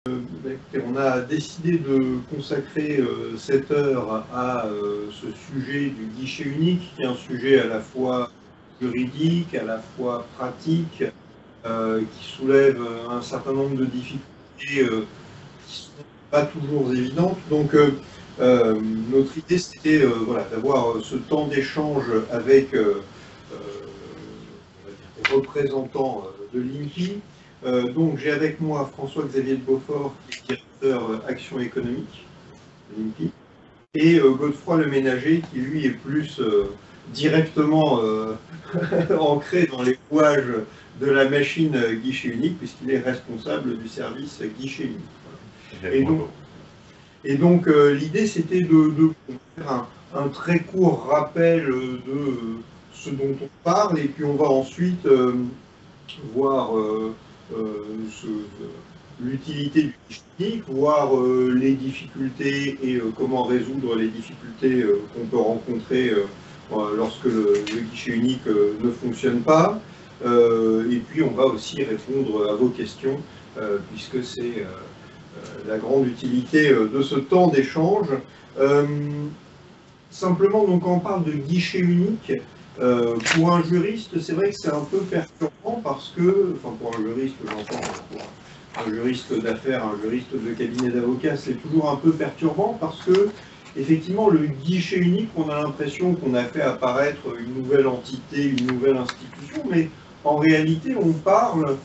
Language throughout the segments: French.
Écoutez, on a décidé de consacrer cette heure à ce sujet du guichet unique, qui est un sujet à la fois juridique, à la fois pratique, qui soulève un certain nombre de difficultés qui ne sont pas toujours évidentes. Donc, notre idée, c'était voilà, d'avoir ce temps d'échange avec les représentants de l'INPI. Donc, j'ai avec moi François-Xavier de Beaufort, qui est directeur Action économique de l'INPI, et Godefroy Le Ménager, qui lui est plus directement ancré dans les rouages de la machine guichet unique, puisqu'il est responsable du service guichet unique. Voilà. Et donc l'idée, c'était de faire un très court rappel de ce dont on parle, et puis on va ensuite voir l'utilité du guichet unique, voir les difficultés et comment résoudre les difficultés qu'on peut rencontrer lorsque le guichet unique ne fonctionne pas. Et puis on va aussi répondre à vos questions, puisque c'est la grande utilité de ce temps d'échange. Simplement, donc, quand on parle de guichet unique, pour un juriste, c'est vrai que c'est un peu perturbant parce que, enfin pour un juriste, j'entends, pour un juriste d'affaires, un juriste de cabinet d'avocat, c'est toujours un peu perturbant parce que, effectivement, le guichet unique, on a l'impression qu'on a fait apparaître une nouvelle entité, une nouvelle institution, mais en réalité, on parle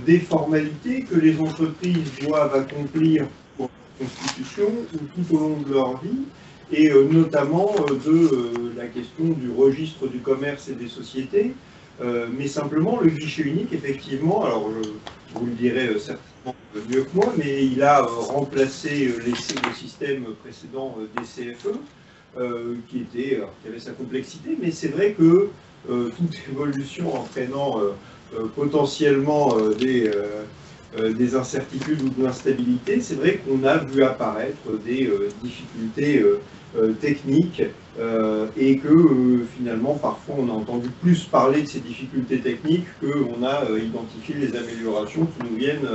des formalités que les entreprises doivent accomplir pour leur constitution ou tout au long de leur vie, et notamment de la question du registre du commerce et des sociétés. Mais simplement, le guichet unique, effectivement, alors vous le direz certainement mieux que moi, mais il a remplacé le système précédent des CFE, qui avait sa complexité, mais c'est vrai que toute évolution entraînant potentiellement des incertitudes ou de l'instabilité, c'est vrai qu'on a vu apparaître des difficultés techniques et que finalement parfois on a entendu plus parler de ces difficultés techniques qu'on a identifié les améliorations qui nous viennent.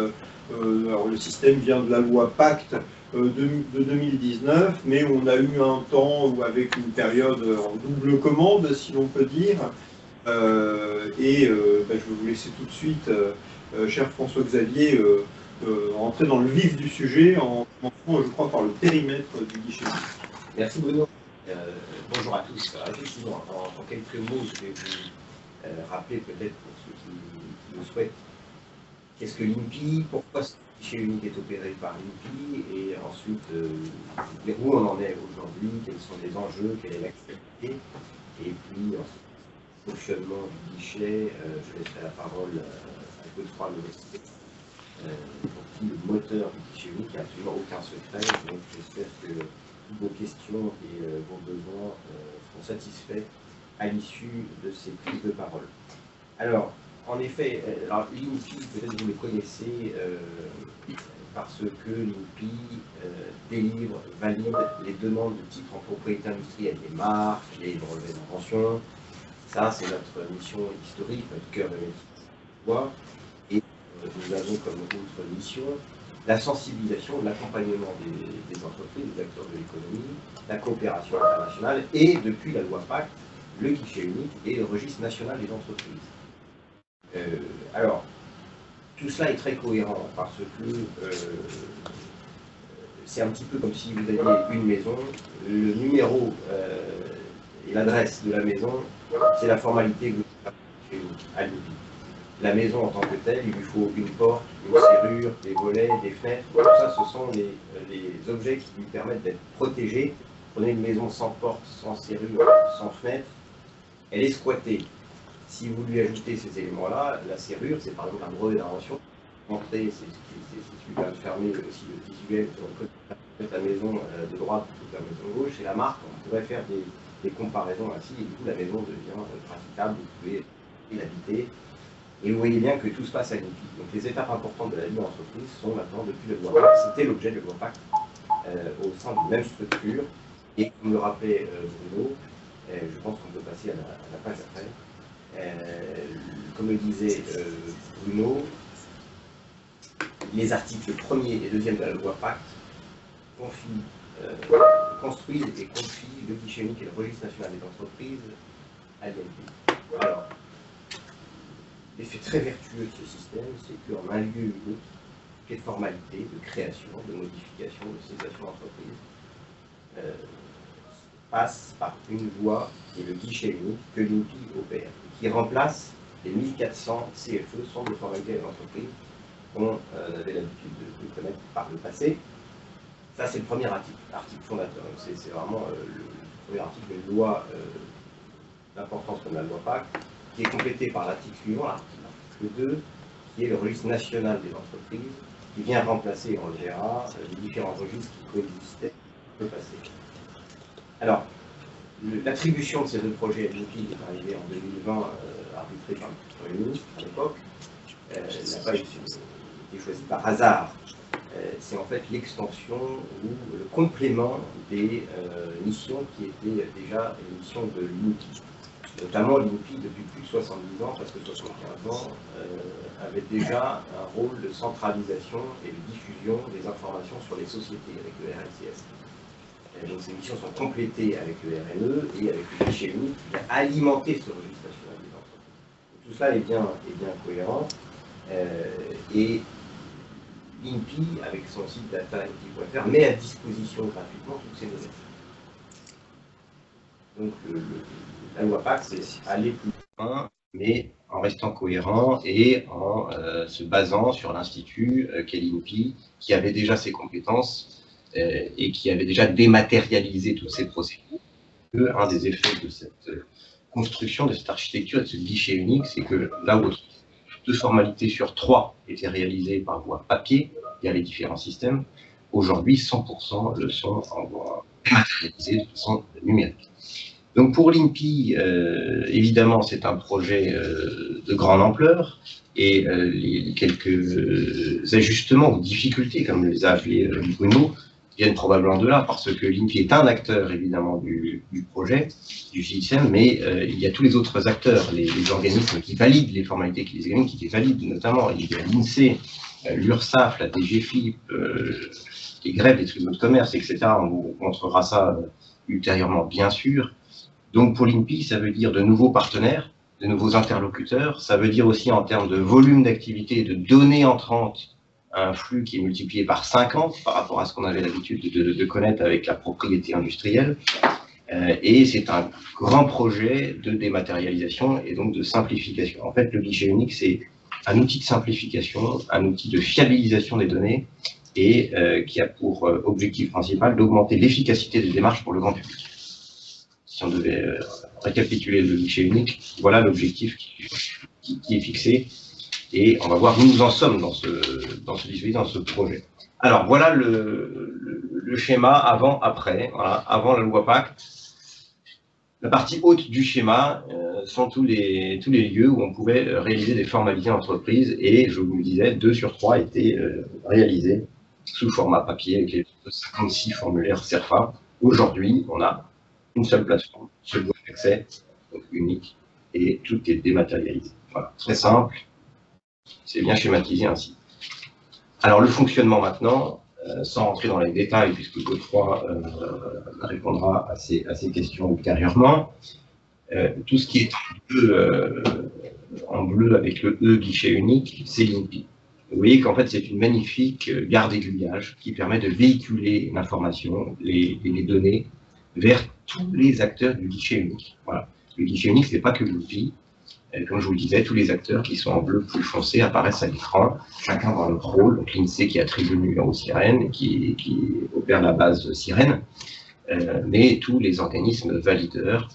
Alors le système vient de la loi Pacte de 2019, mais on a eu un temps où avec une période en double commande, si l'on peut dire, je vais vous laisser tout de suite, cher François-Xavier, entrer dans le vif du sujet en commençant, je crois, par le périmètre du guichet. Merci Bruno. Bonjour à tous. Alors, effectivement, en quelques mots, je vais vous rappeler peut-être pour ceux qui le souhaitent, qu'est-ce que l'INPI, pourquoi ce guichet unique est opéré par l'INPI, et ensuite dire où on en est aujourd'hui, quels sont les enjeux, quelle est l'actualité, et puis ensuite, le fonctionnement du guichet. Je laisserai la parole à Godefroy Le Ménager, pour qui le moteur du guichet unique, il n'y a absolument aucun secret, donc j'espère que toutes vos questions et vos besoins seront satisfaits à l'issue de ces prises de parole. Alors, en effet, l'INPI, peut-être vous le connaissez, parce que l'INPI délivre, valide les demandes de titres en propriété industrielle, les marques, les brevets d'invention. Ça, c'est notre mission historique, notre cœur de métier. Et nous avons comme autre mission la sensibilisation, l'accompagnement des entreprises, des acteurs de l'économie, la coopération internationale et, depuis la loi Pacte, le guichet unique et le registre national des entreprises. Alors, tout cela est très cohérent parce que c'est un petit peu comme si vous aviez une maison, le numéro et l'adresse de la maison, c'est la formalité que vous avez à l'INPI. La maison en tant que telle, il lui faut une porte, une serrure, des volets, des fenêtres. Tout ça, ce sont les objets qui lui permettent d'être protégés. Prenez une maison sans porte, sans serrure, sans fenêtre, elle est squattée. Si vous lui ajoutez ces éléments-là, la serrure, c'est par exemple un brevet d'invention. L'entrée, c'est celui qui va fermer aussi le visuel sur la maison de droite ou la maison de gauche. Et la marque, on pourrait faire des comparaisons ainsi, et du coup la maison devient praticable, vous pouvez l'habiter. Et vous voyez bien que tout se passe à l'INPI. Donc les étapes importantes de la vie d'entreprise sont maintenant depuis la loi Pacte. C'était l'objet de la loi Pacte au sein d'une même structure. Et comme le rappelait Bruno, je pense qu'on peut passer à la page après. Comme le disait Bruno, les articles 1er et 2e de la loi Pacte construisent et confient le guichet unique et le registre national des entreprises à l'INPI. Alors, l'effet très vertueux de ce système, c'est qu'en un lieu unique, les formalités de création, de modification, de cessation d'entreprise passent par une voie qui est le guichet unique que l'INPI opère, qui remplace les 1400 CFE, centres de formalité à l'entreprise, qu'on avait l'habitude de connaître par le passé. Ça, c'est le premier article fondateur. C'est vraiment le premier article d'une loi d'importance comme la loi Pacte, qui est complété par l'article suivant, l'article 2, qui est le registre national des entreprises, qui vient remplacer en GRA les différents registres qui coexistaient dans le passé. Alors, l'attribution de ces deux projets à l'INPI est arrivée en 2020, arbitrée par le Premier ministre à l'époque. Elle n'a pas été choisie par hasard. C'est en fait l'extension ou le complément des missions qui étaient déjà les missions de l'INPI. Notamment l'INPI depuis plus de 70 ans, parce que 75 ans, avait déjà un rôle de centralisation et de diffusion des informations sur les sociétés avec le RNCS. Donc ces missions sont complétées avec le RNE et avec le guichet unique qui vient alimenter ce registre national des entreprises. Tout cela est bien cohérent. Et l'INPI, avec son site data.inpi.fr, met à disposition gratuitement toutes ces données. Donc la loi Pacte, c'est aller plus loin, mais en restant cohérent et en se basant sur l'Institut qu'est l'INPI, qui avait déjà ses compétences et qui avait déjà dématérialisé toutes ces procédures. Un des effets de cette construction, de cette architecture, de ce guichet unique, c'est que là où 2 formalités sur 3 étaient réalisées par voie papier, via les différents systèmes, aujourd'hui 100% le sont en voie dématérialisée de façon numérique. Donc pour l'INPI, évidemment, c'est un projet de grande ampleur et les quelques ajustements ou difficultés, comme les a appelés Bruno, viennent probablement de là, parce que l'INPI est un acteur, évidemment, du projet, du système, mais il y a tous les autres acteurs, les organismes qui valident les formalités, qui les valident notamment. Il y a l'INSEE, l'URSSAF, la DGFiP, les grèves, les tribunaux de commerce, etc. On vous montrera ça ultérieurement, bien sûr. Donc pour l'INPI, ça veut dire de nouveaux partenaires, de nouveaux interlocuteurs. Ça veut dire aussi en termes de volume d'activité, de données entrantes, un flux qui est multiplié par 50 par rapport à ce qu'on avait l'habitude de connaître avec la propriété industrielle. Et c'est un grand projet de dématérialisation et donc de simplification. En fait, le guichet unique, c'est un outil de simplification, un outil de fiabilisation des données et qui a pour objectif principal d'augmenter l'efficacité des démarches pour le grand public. Si on devait récapituler le guichet unique, voilà l'objectif qui est fixé. Et on va voir où nous en sommes dans ce dispositif, dans ce projet. Alors voilà le schéma avant-après, voilà, avant la loi Pacte. La partie haute du schéma sont tous les lieux où on pouvait réaliser des formalités d'entreprise, et je vous le disais, 2 sur 3 étaient réalisés sous format papier avec les 56 formulaires CERFA. Aujourd'hui, on a une seule plateforme, seule voie d'accès, donc unique, et tout est dématérialisé. Voilà, très simple. C'est bien schématisé ainsi. Alors le fonctionnement maintenant, sans rentrer dans les détails, puisque Godefroy répondra à ces questions ultérieurement, tout ce qui est en bleu avec le E guichet unique, c'est l'INPI. Vous voyez qu'en fait c'est une magnifique gare d'aiguillage qui permet de véhiculer l'information, les données, vers tous les acteurs du guichet unique. Voilà. Le guichet unique, ce n'est pas que l'INPI. Comme je vous le disais, tous les acteurs qui sont en bleu plus foncé apparaissent à l'écran, chacun dans leur rôle. Donc l'INSEE qui attribue le numéro sirène et qui opère la base sirène, mais tous les organismes valideurs,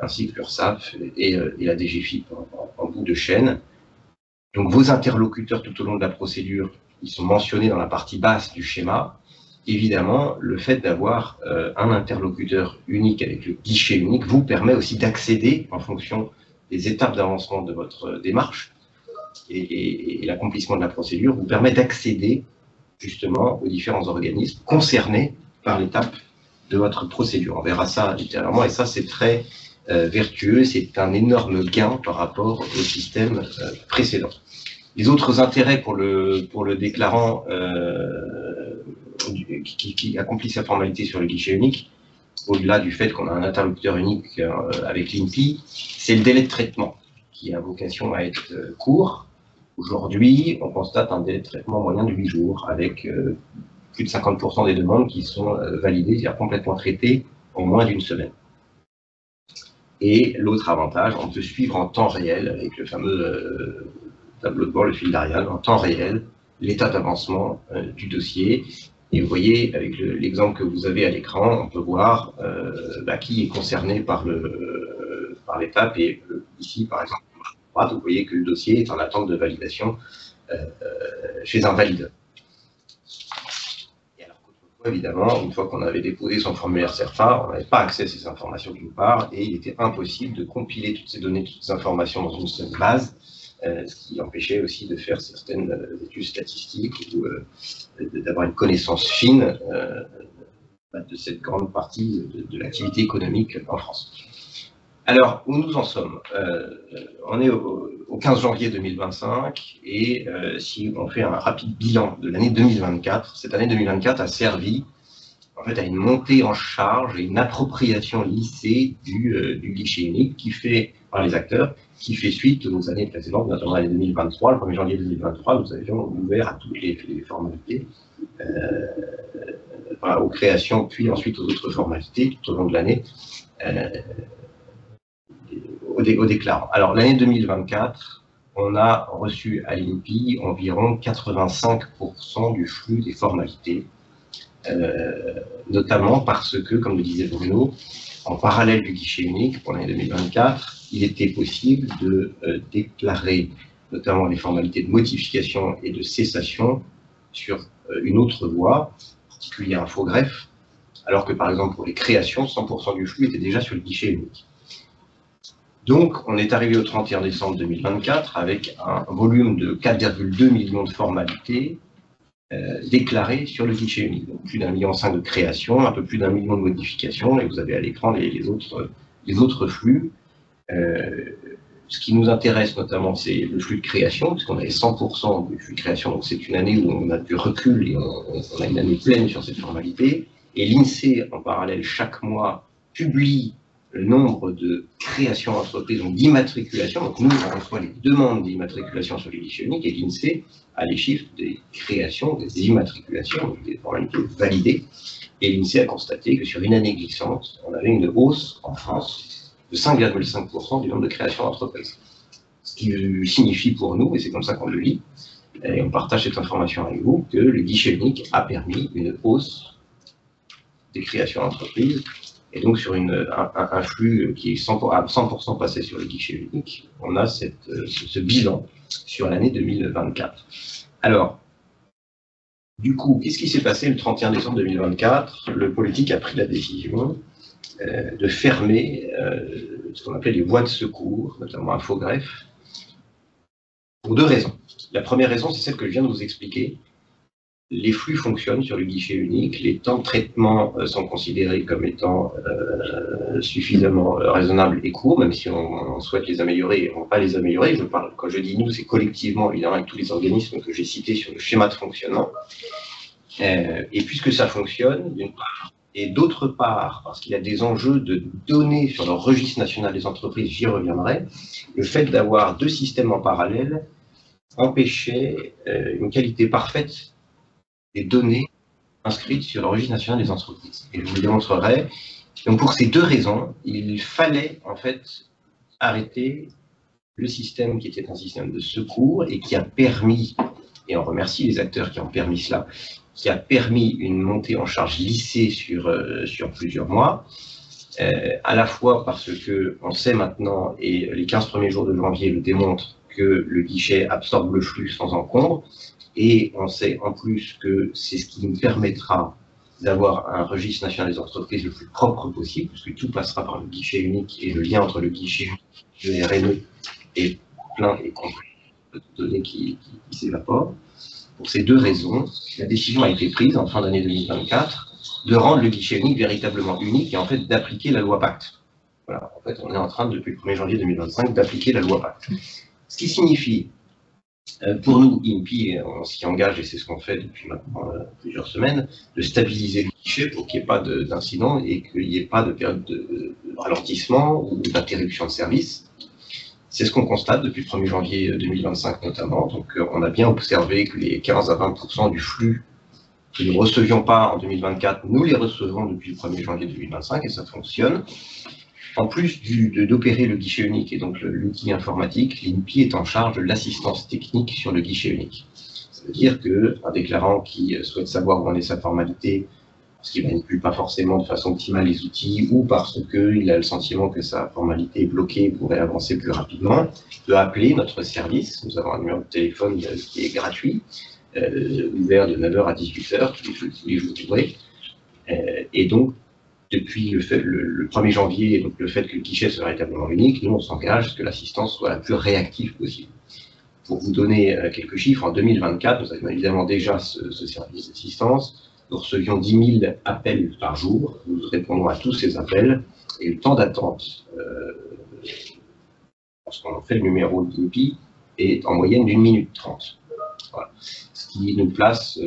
ainsi que l'URSSAF et la DGFiP en bout de chaîne. Donc vos interlocuteurs tout au long de la procédure, ils sont mentionnés dans la partie basse du schéma. Évidemment, le fait d'avoir un interlocuteur unique avec le guichet unique vous permet aussi d'accéder en fonction des étapes d'avancement de votre démarche et l'accomplissement de la procédure vous permet d'accéder justement aux différents organismes concernés par l'étape de votre procédure. On verra ça ultérieurement et ça c'est très vertueux, c'est un énorme gain par rapport au système précédent. Les autres intérêts pour le déclarant qui accomplit sa formalité sur le guichet unique, au-delà du fait qu'on a un interlocuteur unique avec l'INPI, c'est le délai de traitement qui a vocation à être court. Aujourd'hui, on constate un délai de traitement moyen de 8 jours, avec plus de 50% des demandes qui sont validées, c'est-à-dire complètement traitées en moins d'une semaine. Et l'autre avantage, on peut suivre en temps réel, avec le fameux tableau de bord, le fil d'Ariane, en temps réel, l'état d'avancement du dossier. Et vous voyez, avec l'exemple que vous avez à l'écran, on peut voir qui est concerné par l'étape. Et ici, par exemple, à droite, vous voyez que le dossier est en attente de validation chez un valideur. Et alors qu'autrefois, évidemment, une fois qu'on avait déposé son formulaire CERFA, on n'avait pas accès à ces informations d'une part, et il était impossible de compiler toutes ces données, toutes ces informations dans une seule base, ce qui empêchait aussi de faire certaines études statistiques ou d'avoir une connaissance fine de cette grande partie de l'activité économique en France. Alors, où nous en sommes? On est au 15 janvier 2025 et si on fait un rapide bilan de l'année 2024, cette année 2024 a servi en fait à une montée en charge et une appropriation lissée du guichet unique qui fait par les acteurs, qui fait suite aux années précédentes, notamment l'année 2023. Le 1er janvier 2023, nous avions ouvert à toutes les formalités, aux créations, puis ensuite aux autres formalités tout au long de l'année, aux déclarants. Alors l'année 2024, on a reçu à l'INPI environ 85% du flux des formalités, notamment parce que, comme le disait Bruno, en parallèle du guichet unique pour l'année 2024, il était possible de déclarer notamment les formalités de modification et de cessation sur une autre voie, en particulier un faux greffe, alors que par exemple pour les créations, 100% du flux était déjà sur le guichet unique. Donc on est arrivé au 31 décembre 2024 avec un volume de 4,2 millions de formalités déclarées sur le guichet unique. Donc plus d'1,5 million de créations, un peu plus d'1 million de modifications, et vous avez à l'écran les autres flux. Ce qui nous intéresse notamment, c'est le flux de création, puisqu'on avait 100% du flux de création, donc c'est une année où on a du recul et on a une année pleine sur cette formalité. Et l'INSEE, en parallèle, chaque mois, publie le nombre de créations d'entreprises, donc d'immatriculation. Donc nous, on reçoit les demandes d'immatriculation sur les guichets uniques, et l'INSEE a les chiffres des créations, des immatriculations, donc des formalités validées. Et l'INSEE a constaté que sur une année glissante, on avait une hausse en France de 5,5% du nombre de créations d'entreprises. Ce qui signifie pour nous, et c'est comme ça qu'on le lit, et on partage cette information avec vous, que le guichet unique a permis une hausse des créations d'entreprises. Et donc sur un flux qui est à 100% passé sur le guichet unique, on a ce bilan sur l'année 2024. Alors, du coup, qu'est-ce qui s'est passé le 31 décembre 2024? Le politique a pris la décision de fermer ce qu'on appelait les voies de secours, notamment un faux greffe, pour deux raisons. La première raison, c'est celle que je viens de vous expliquer. Les flux fonctionnent sur le guichet unique, les temps de traitement sont considérés comme étant suffisamment raisonnables et courts, même si on souhaite les améliorer, on ne va pas les améliorer. Quand je dis nous, c'est collectivement, évidemment, avec tous les organismes que j'ai cités sur le schéma de fonctionnement. Et puisque ça fonctionne, d'une part, et d'autre part, parce qu'il y a des enjeux de données sur le registre national des entreprises, j'y reviendrai, le fait d'avoir deux systèmes en parallèle empêchait une qualité parfaite des données inscrites sur le registre national des entreprises. Et je vous le démontrerai. Donc pour ces deux raisons, il fallait en fait arrêter le système qui était un système de secours et qui a permis, et on remercie les acteurs qui ont permis cela, qui a permis une montée en charge lissée sur plusieurs mois, à la fois parce que on sait maintenant, et les 15 premiers jours de janvier le démontrent, que le guichet absorbe le flux sans encombre, et on sait en plus que c'est ce qui nous permettra d'avoir un registre national des entreprises le plus propre possible, puisque tout passera par le guichet unique, et le lien entre le guichet unique et le RNE est plein et complet de données qui s'évaporent. Pour ces deux raisons, la décision a été prise en fin d'année 2024 de rendre le guichet unique véritablement unique et en fait d'appliquer la loi Pacte. Voilà, en fait, on est en train, depuis le 1er janvier 2025, d'appliquer la loi Pacte. Ce qui signifie Pour nous, INPI, on s'y engage, et c'est ce qu'on fait depuis maintenant plusieurs semaines, de stabiliser le guichet pour qu'il n'y ait pas d'incident et qu'il n'y ait pas de période de ralentissement ou d'interruption de service. C'est ce qu'on constate depuis le 1er janvier 2025 notamment. Donc on a bien observé que les 15 à 20% du flux que nous ne recevions pas en 2024, nous les recevons depuis le 1er janvier 2025 et ça fonctionne. En plus d'opérer le guichet unique et donc l'outil informatique, l'INPI est en charge de l'assistance technique sur le guichet unique. Ça veut dire qu'un déclarant qui souhaite savoir où en est sa formalité, parce qu'il ne manipule pas forcément de façon optimale les outils ou parce qu'il a le sentiment que sa formalité est bloquée et pourrait avancer plus rapidement, peut appeler notre service. Nous avons un numéro de téléphone qui est gratuit, ouvert de 9h à 18h tous les jours ouvrés. Et donc, depuis le 1er janvier, donc le fait que le guichet soit véritablement unique, nous on s'engage à ce que l'assistance soit la plus réactive possible. Pour vous donner quelques chiffres, en 2024, nous avons évidemment déjà ce service d'assistance. Nous recevions 10 000 appels par jour, nous répondons à tous ces appels, et le temps d'attente, lorsqu'on fait le numéro de l'INPI, est en moyenne d'1 minute 30. Voilà. Ce qui nous place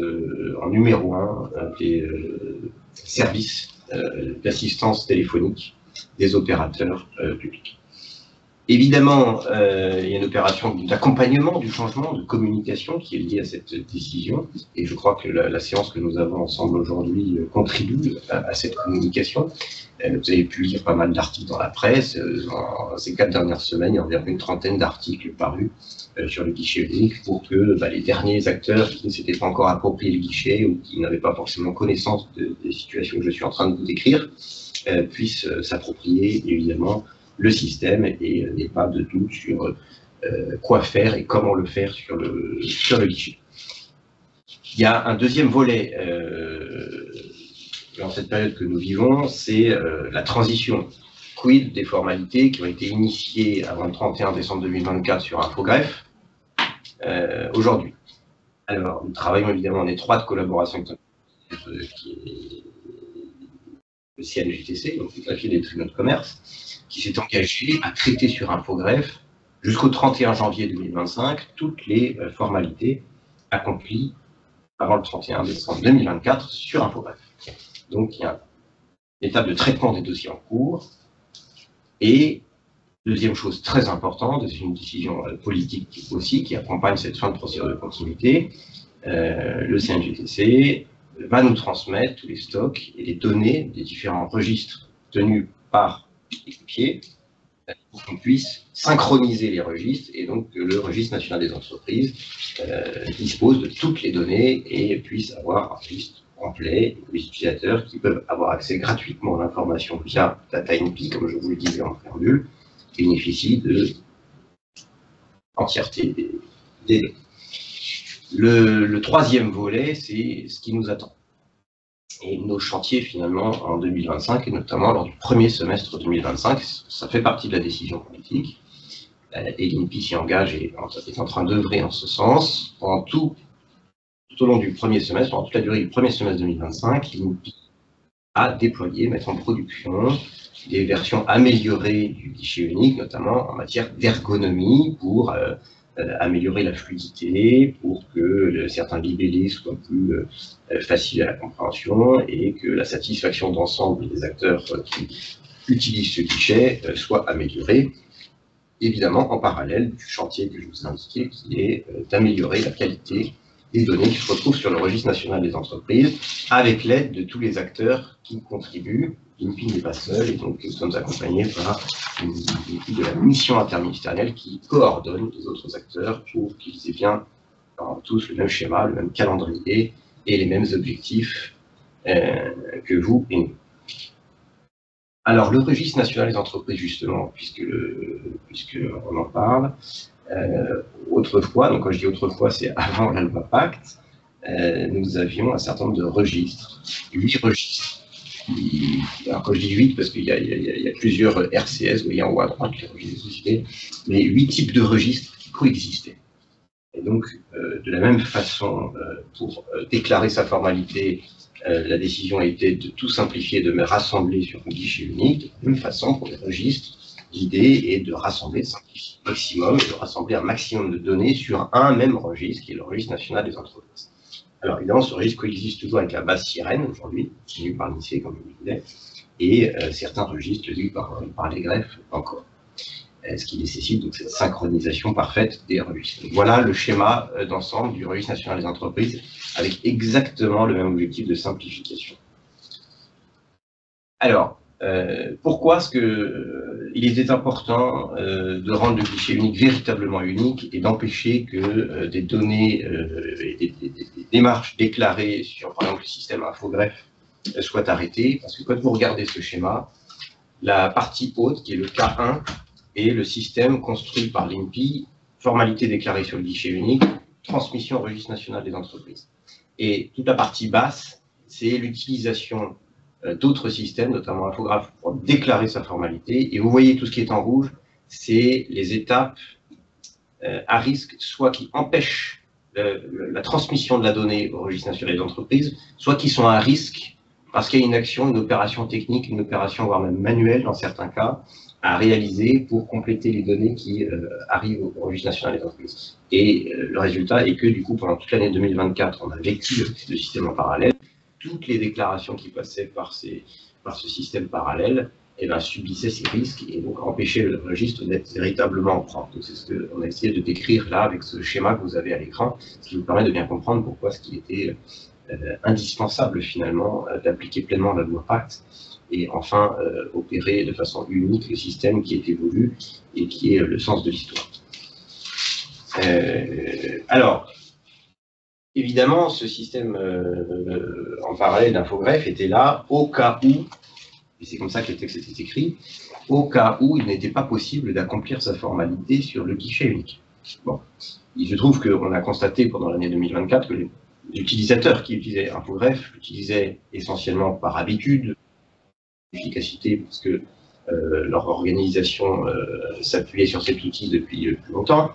en numéro 1 des services d'assistance téléphonique des opérateurs publics. Évidemment, il y a une opération d'accompagnement du changement, de communication qui est liée à cette décision, et je crois que la séance que nous avons ensemble aujourd'hui contribue à cette communication. Vous avez pu lire pas mal d'articles dans la presse. Dans ces 4 dernières semaines, il y a environ une trentaine d'articles parus sur le guichet unique pour que les derniers acteurs qui ne s'étaient pas encore approprié le guichet ou qui n'avaient pas forcément connaissance des situations que je suis en train de vous décrire puissent s'approprier évidemment le système et n'ait pas de doute sur quoi faire et comment le faire sur le guichet. Il y a un deuxième volet dans cette période que nous vivons, c'est la transition. Quid des formalités qui ont été initiées avant le 31 décembre 2024 sur Infogreffe aujourd'hui. Alors, nous travaillons évidemment en étroite collaboration avec le CNJTC, donc le greffier des tribunaux de commerce, qui s'est engagé à traiter sur Infogreffe jusqu'au 31 janvier 2025 toutes les formalités accomplies avant le 31 décembre 2024 sur Infogreffe. Donc il y a une étape de traitement des dossiers en cours. Et deuxième chose très importante, c'est une décision politique aussi qui accompagne cette fin de procédure de continuité. Le CNJTC va nous transmettre tous les stocks et les données des différents registres tenus par l'équipier pour qu'on puisse synchroniser les registres et donc que le registre national des entreprises dispose de toutes les données et puisse avoir un registre complet pour les utilisateurs qui peuvent avoir accès gratuitement à l'information via DataINPI, comme je vous le disais en préambule, qui bénéficie de l'entièreté des données. Le troisième volet, c'est ce qui nous attend. Et nos chantiers, finalement, en 2025, et notamment lors du premier semestre 2025, ça fait partie de la décision politique. Et l'INPI s'y engage et est en train d'œuvrer en ce sens. Pendant tout au long du premier semestre, pendant toute la durée du premier semestre 2025, l'INPI a déployé, mettre en production des versions améliorées du guichet unique, notamment en matière d'ergonomie pour améliorer la fluidité, pour que certains libellés soient plus faciles à la compréhension et que la satisfaction d'ensemble des acteurs qui utilisent ce guichet soit améliorée. Évidemment, en parallèle du chantier que je vous ai indiqué, qui est d'améliorer la qualité des données qui se retrouvent sur le registre national des entreprises, avec l'aide de tous les acteurs qui contribuent. l'INPI n'est pas seul, et donc nous sommes accompagnés par une équipe de la mission interministérielle qui coordonne les autres acteurs pour qu'ils aient bien tous le même schéma, le même calendrier et les mêmes objectifs que vous et nous. Alors, le registre national des entreprises, justement, puisque on en parle, autrefois, donc quand je dis autrefois, c'est avant la loi Pacte, nous avions un certain nombre de registres, 8 registres. Alors quand je dis 8, parce qu'il y a plusieurs RCS, vous voyez en haut à droite, les registres des sociétés, mais 8 types de registres qui coexistaient. Et donc, de la même façon, pour déclarer sa formalité, la décision a été de tout simplifier, de me rassembler sur un guichet unique. De la même façon, pour les registres, l'idée est de rassembler, de simplifier au maximum, et de rassembler un maximum de données sur un même registre, qui est le registre national des entreprises. Alors évidemment, ce registre coexiste toujours avec la base Sirène aujourd'hui, tenue par l'INSEE, comme je le disais, et certains registres lus par les greffes encore. Ce qui nécessite donc cette synchronisation parfaite des registres. Donc, voilà le schéma d'ensemble du registre national des entreprises, avec exactement le même objectif de simplification. Alors, pourquoi est-ce qu'il était important de rendre le guichet unique véritablement unique et d'empêcher que des données et des démarches déclarées sur, par exemple, le système Infogreffe soient arrêtées? Parce que quand vous regardez ce schéma, la partie haute, qui est le K1, est le système construit par l'INPI, formalité déclarée sur le guichet unique, transmission au registre national des entreprises. Et toute la partie basse, c'est l'utilisation d'autres systèmes, notamment Infogreffe, pour déclarer sa formalité. Et vous voyez tout ce qui est en rouge, c'est les étapes à risque, soit qui empêchent la transmission de la donnée au registre national des entreprises, soit qui sont à risque parce qu'il y a une action, une opération technique, une opération voire même manuelle dans certains cas, à réaliser pour compléter les données qui arrivent au registre national des entreprises. Et le résultat est que du coup, pendant toute l'année 2024, on a vécu le système en parallèle. Toutes les déclarations qui passaient par ce système parallèle subissaient ces risques et donc empêchaient le registre d'être véritablement en propre. C'est ce qu'on a essayé de décrire là avec ce schéma que vous avez à l'écran, ce qui vous permet de bien comprendre pourquoi ce qui était indispensable finalement d'appliquer pleinement la loi Pacte et enfin opérer de façon unique le système qui est évolué et qui est le sens de l'histoire. Alors, évidemment, ce système en parallèle d'Infogreffe était là au cas où, et c'est comme ça que le texte était écrit, au cas où il n'était pas possible d'accomplir sa formalité sur le guichet unique. Bon, il se trouve qu'on a constaté pendant l'année 2024 que les utilisateurs qui utilisaient Infogreffe l'utilisaient essentiellement par habitude, efficacité, parce que leur organisation s'appuyait sur cet outil depuis plus longtemps.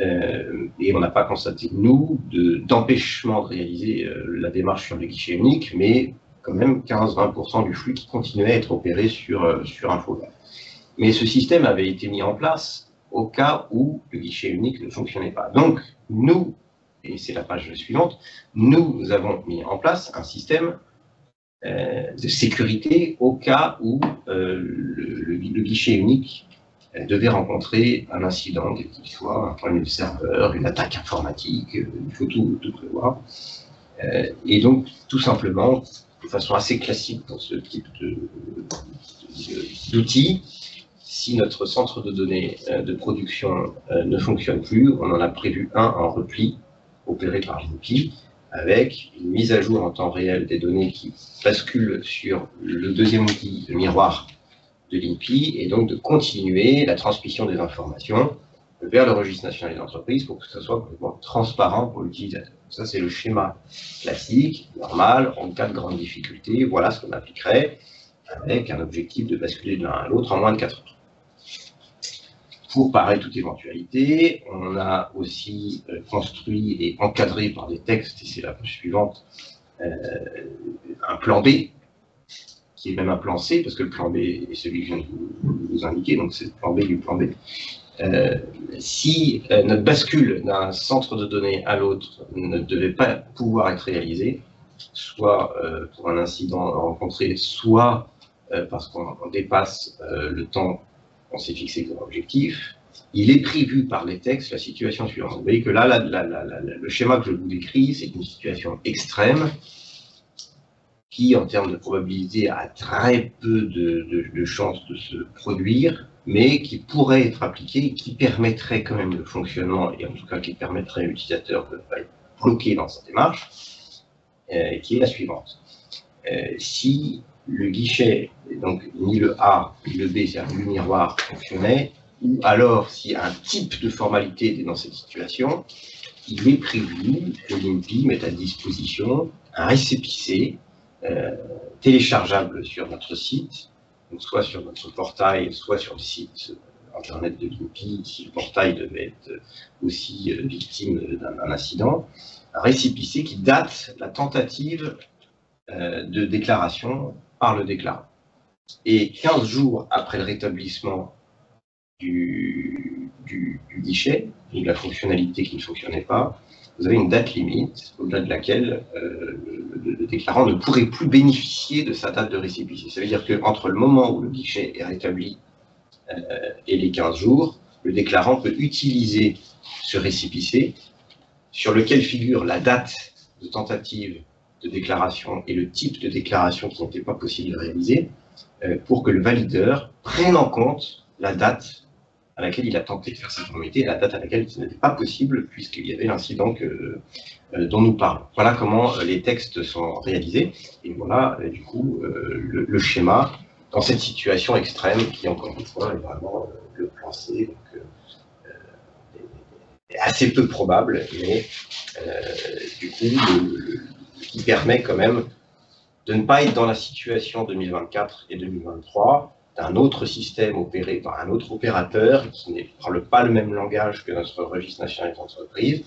Et on n'a pas constaté, nous, d'empêchement de réaliser la démarche sur le guichet unique, mais quand même 15-20% du flux qui continuait à être opéré sur Infogreffe. Mais ce système avait été mis en place au cas où le guichet unique ne fonctionnait pas. Donc, nous, et c'est la page suivante, nous avons mis en place un système de sécurité au cas où le guichet unique devait rencontrer un incident, quel qu'il soit, un problème de serveur, une attaque informatique, il faut tout prévoir. Et donc, tout simplement, de façon assez classique pour ce type d'outils, si notre centre de données de production ne fonctionne plus, on en a prévu un en repli, opéré par l'INPI, avec une mise à jour en temps réel des données qui basculent sur le deuxième outil, le miroir de l'INPI, et donc de continuer la transmission des informations vers le registre national des entreprises pour que ce soit complètement transparent pour l'utilisateur. Ça, c'est le schéma classique, normal, en cas de grande difficulté. Voilà ce qu'on appliquerait avec un objectif de basculer de l'un à l'autre en moins de 4 heures. Pour parer toute éventualité, on a aussi construit et encadré par des textes, et c'est la page suivante, un plan B, qui est même un plan C, parce que le plan B est celui que je viens de vous indiquer, donc c'est le plan B du plan B. Si notre bascule d'un centre de données à l'autre ne devait pas pouvoir être réalisée, soit pour un incident rencontré, soit parce qu'on dépasse le temps qu'on s'est fixé comme objectif, il est prévu par les textes la situation suivante. Vous voyez que là, le schéma que je vous décris, c'est une situation extrême qui, en termes de probabilité, a très peu de chances de se produire, mais qui pourrait être appliquée, qui permettrait quand même le fonctionnement, et en tout cas qui permettrait à l'utilisateur de ne pas être bloqué dans sa démarche, qui est la suivante. Si le guichet, donc ni le A ni le B, c'est-à-dire le miroir, fonctionnait, ou alors si un type de formalité est dans cette situation, il est prévu que l'INPI mette à disposition un récépissé téléchargeable sur notre site, donc soit sur notre portail, soit sur le site internet de l'INPI, si le portail devait être aussi victime d'un incident, un récépissé qui date la tentative de déclaration par le déclarant. Et 15 jours après le rétablissement du guichet, ou de la fonctionnalité qui ne fonctionnait pas, vous avez une date limite au-delà de laquelle le déclarant ne pourrait plus bénéficier de sa date de récépissé. Ça veut dire qu'entre le moment où le guichet est rétabli et les 15 jours, le déclarant peut utiliser ce récépissé sur lequel figure la date de tentative de déclaration et le type de déclaration qui n'était pas possible de réaliser pour que le valideur prenne en compte la date à laquelle il a tenté de faire sa formalité et la date à laquelle ce n'était pas possible puisqu'il y avait l'incident dont nous parlons. Voilà comment les textes sont réalisés et voilà du coup le schéma dans cette situation extrême qui encore une fois est vraiment le plan C, donc, est assez peu probable, mais du coup qui permet quand même de ne pas être dans la situation 2024 et 2023 d'un autre système opéré par un autre opérateur qui ne parle pas le même langage que notre registre national des entreprises.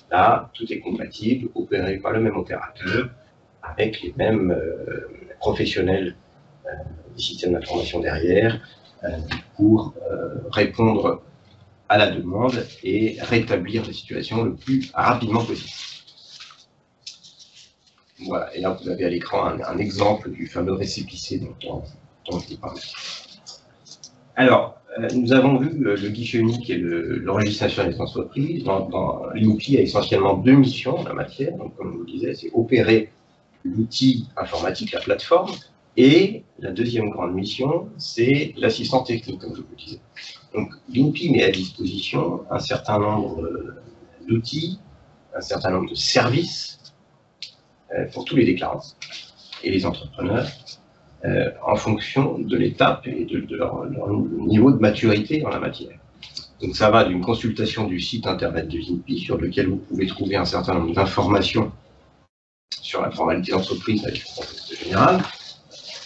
Là, tout est compatible, opéré par le même opérateur, avec les mêmes professionnels des systèmes d'information derrière, pour répondre à la demande et rétablir la situation le plus rapidement possible. Voilà, et là vous avez à l'écran un exemple du fameux récépissé dont je vous parlais. Alors, nous avons vu le guichet unique et le registre national des entreprises. L'INPI a essentiellement deux missions en la matière. Donc, comme je vous le disais, c'est opérer l'outil informatique, la plateforme, et la deuxième grande mission, c'est l'assistance technique, comme je vous le disais. Donc, l'INPI met à disposition un certain nombre d'outils, un certain nombre de services pour tous les déclarants et les entrepreneurs, en fonction de l'étape et de leur niveau de maturité en la matière. Donc ça va d'une consultation du site internet de l'INPI, sur lequel vous pouvez trouver un certain nombre d'informations sur la formalité d'entreprise avec le contexte général.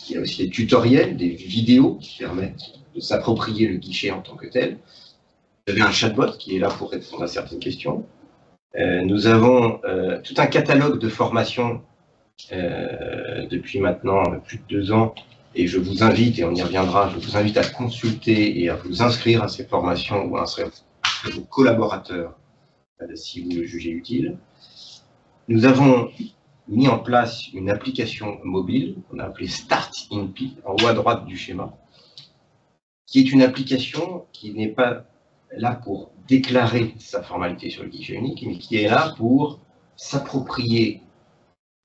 Il y a aussi des tutoriels, des vidéos qui permettent de s'approprier le guichet en tant que tel. Vous avez un chatbot qui est là pour répondre à certaines questions. Nous avons tout un catalogue de formations depuis maintenant plus de 2 ans, et je vous invite, et on y reviendra, je vous invite à consulter et à vous inscrire à ces formations ou à inscrire vos collaborateurs si vous le jugez utile. Nous avons mis en place une application mobile qu'on a appelée Start INPI, en haut à droite du schéma, qui est une application qui n'est pas là pour déclarer sa formalité sur le guichet unique, mais qui est là pour s'approprier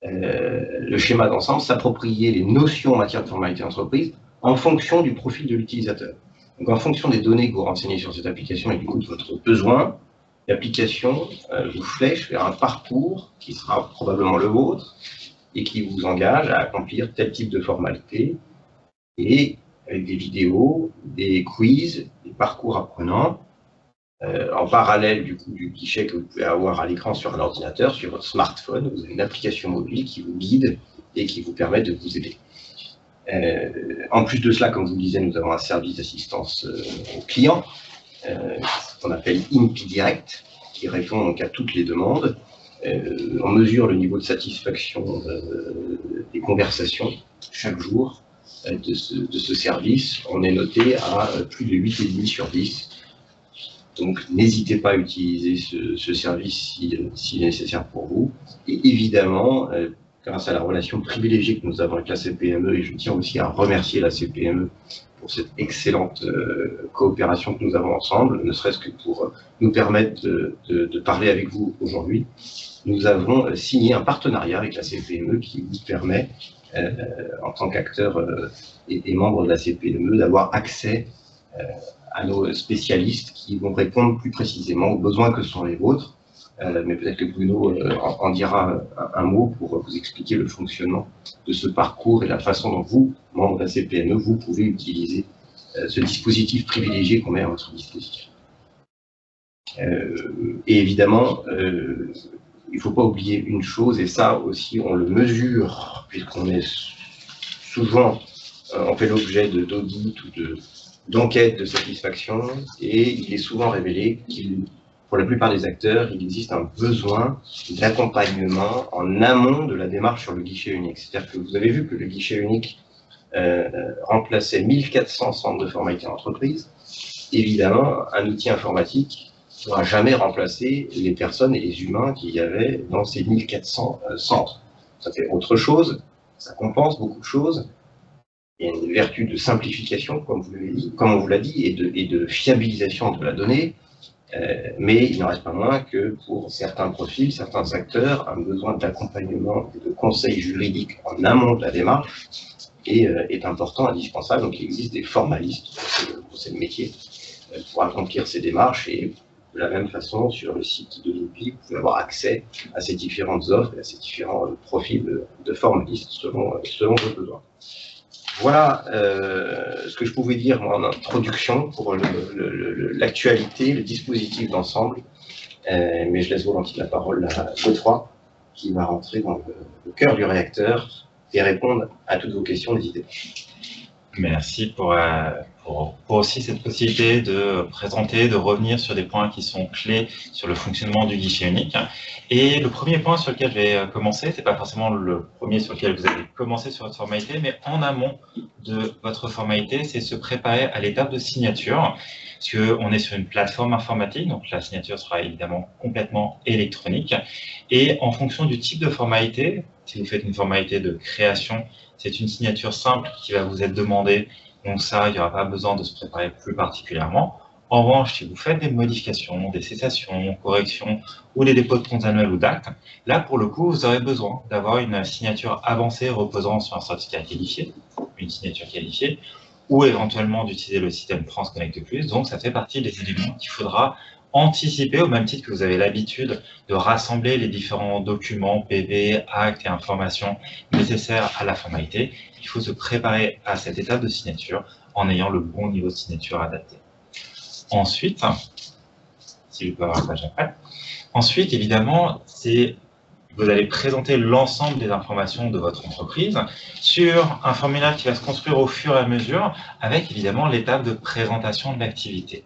le schéma d'ensemble, s'approprier les notions en matière de formalité d'entreprise en fonction du profil de l'utilisateur. Donc en fonction des données que vous renseignez sur cette application et du coup de votre besoin, l'application vous flèche vers un parcours qui sera probablement le vôtre et qui vous engage à accomplir tel type de formalité, et avec des vidéos, des quiz, des parcours apprenants, en parallèle du coup du guichet que vous pouvez avoir à l'écran sur un ordinateur, sur votre smartphone. Vous avez une application mobile qui vous guide et qui vous permet de vous aider. En plus de cela, comme je vous le disais, nous avons un service d'assistance aux clients, qu'on appelle INPI Direct, qui répond donc à toutes les demandes. On mesure le niveau de satisfaction des conversations chaque jour de ce service. On est noté à plus de 8,5 sur 10. Donc, n'hésitez pas à utiliser ce service si nécessaire pour vous. Et évidemment, grâce à la relation privilégiée que nous avons avec la CPME, et je tiens aussi à remercier la CPME pour cette excellente coopération que nous avons ensemble, ne serait-ce que pour nous permettre de parler avec vous aujourd'hui. Nous avons signé un partenariat avec la CPME qui vous permet, en tant qu'acteur et membre de la CPME, d'avoir accès à nos spécialistes qui vont répondre plus précisément aux besoins que sont les vôtres. Mais peut-être que Bruno en dira un mot pour vous expliquer le fonctionnement de ce parcours et la façon dont vous, membres de la CPME, vous pouvez utiliser ce dispositif privilégié qu'on met à votre disposition. Et évidemment, il ne faut pas oublier une chose, et ça aussi on le mesure, puisqu'on est souvent, on fait l'objet d'audits ou d'enquêtes de satisfaction, et il est souvent révélé qu'il, pour la plupart des acteurs, il existe un besoin d'accompagnement en amont de la démarche sur le guichet unique. C'est-à-dire que vous avez vu que le guichet unique remplaçait 1400 centres de formalité d'entreprise. évidemment, un outil informatique ne pourra jamais remplacer les personnes et les humains qu'il y avait dans ces 1400 centres. Ça fait autre chose, ça compense beaucoup de choses. Il y a une vertu de simplification, comme on vous l'a dit, et de fiabilisation de la donnée. Mais il n'en reste pas moins que pour certains profils, certains acteurs, un besoin d'accompagnement et de conseil juridique en amont de la démarche est important, indispensable. Donc il existe des formalistes, c'est le métier, pour accomplir ces démarches. Et de la même façon, sur le site de l'INPI, vous pouvez avoir accès à ces différentes offres et à ces différents profils de formalistes selon vos besoins. Voilà ce que je pouvais dire moi, en introduction pour l'actualité, le dispositif d'ensemble. Mais je laisse volontiers la parole à Godefroy, qui va rentrer dans le cœur du réacteur et répondre à toutes vos questions, n'hésitez pas. Merci pour aussi cette possibilité de présenter, de revenir sur des points qui sont clés sur le fonctionnement du guichet unique. Et le premier point sur lequel je vais commencer, c'est pas forcément le premier sur lequel vous allez commencer sur votre formalité, mais en amont de votre formalité, c'est se préparer à l'étape de signature, parce qu'on est sur une plateforme informatique, donc la signature sera évidemment complètement électronique. Et en fonction du type de formalité, si vous faites une formalité de création, c'est une signature simple qui va vous être demandée, donc ça, il n'y aura pas besoin de se préparer plus particulièrement. En revanche, si vous faites des modifications, des cessations, corrections ou des dépôts de comptes annuels ou d'actes, là, pour le coup, vous aurez besoin d'avoir une signature avancée reposant sur un certificat qualifié, une signature qualifiée, ou éventuellement d'utiliser le système France Connect Plus. Donc, ça fait partie des éléments qu'il faudra anticiper, au même titre que vous avez l'habitude de rassembler les différents documents, PV, actes et informations nécessaires à la formalité. Il faut se préparer à cette étape de signature en ayant le bon niveau de signature adapté. Ensuite, si je peux avoir la page après, ensuite, évidemment, vous allez présenter l'ensemble des informations de votre entreprise sur un formulaire qui va se construire au fur et à mesure avec évidemment l'étape de présentation de l'activité.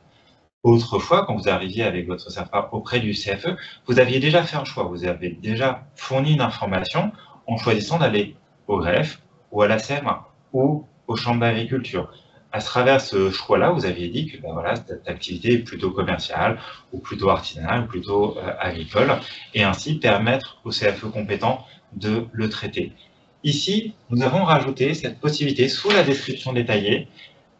Autrefois, quand vous arriviez avec votre CERFA auprès du CFE, vous aviez déjà fait un choix, vous avez déjà fourni une information en choisissant d'aller au greffe ou à la SEM ou aux chambres d'agriculture. À travers ce choix-là, vous aviez dit que voilà, cette activité est plutôt commerciale, ou plutôt artisanale, ou plutôt agricole, et ainsi permettre au CFE compétent de le traiter. Ici, nous avons rajouté cette possibilité, sous la description détaillée,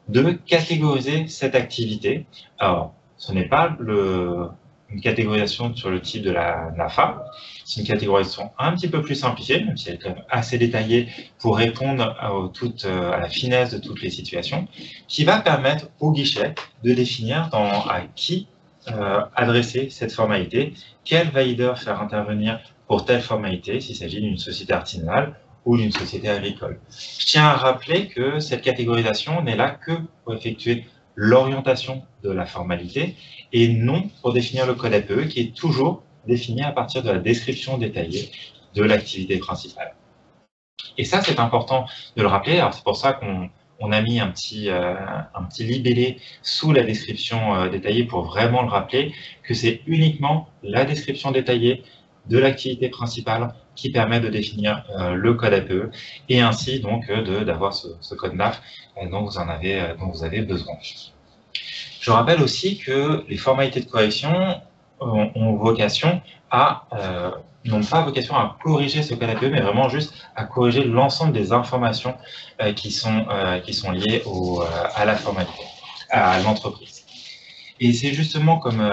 de catégoriser cette activité. Alors, ce n'est pas une catégorisation sur le type de la NAFA, c'est une catégorisation un petit peu plus simplifiée, même si elle est quand même assez détaillée pour répondre à la finesse de toutes les situations, qui va permettre au guichet de définir à qui adresser cette formalité, quel valideur faire intervenir pour telle formalité, s'il s'agit d'une société artisanale ou d'une société agricole. Je tiens à rappeler que cette catégorisation n'est là que pour effectuer l'orientation de la formalité et non pour définir le code APE qui est toujours défini à partir de la description détaillée de l'activité principale. Et ça, c'est important de le rappeler. Alors, c'est pour ça qu'on a mis un petit libellé sous la description détaillée pour vraiment le rappeler que c'est uniquement la description détaillée de l'activité principale qui permet de définir le code APE et ainsi donc d'avoir ce code NAF dont vous avez besoin. Je rappelle aussi que les formalités de correction ont vocation n'ont pas vocation à corriger ce code APE, mais vraiment juste à corriger l'ensemble des informations qui sont liées à la formalité, à l'entreprise. Et c'est justement comme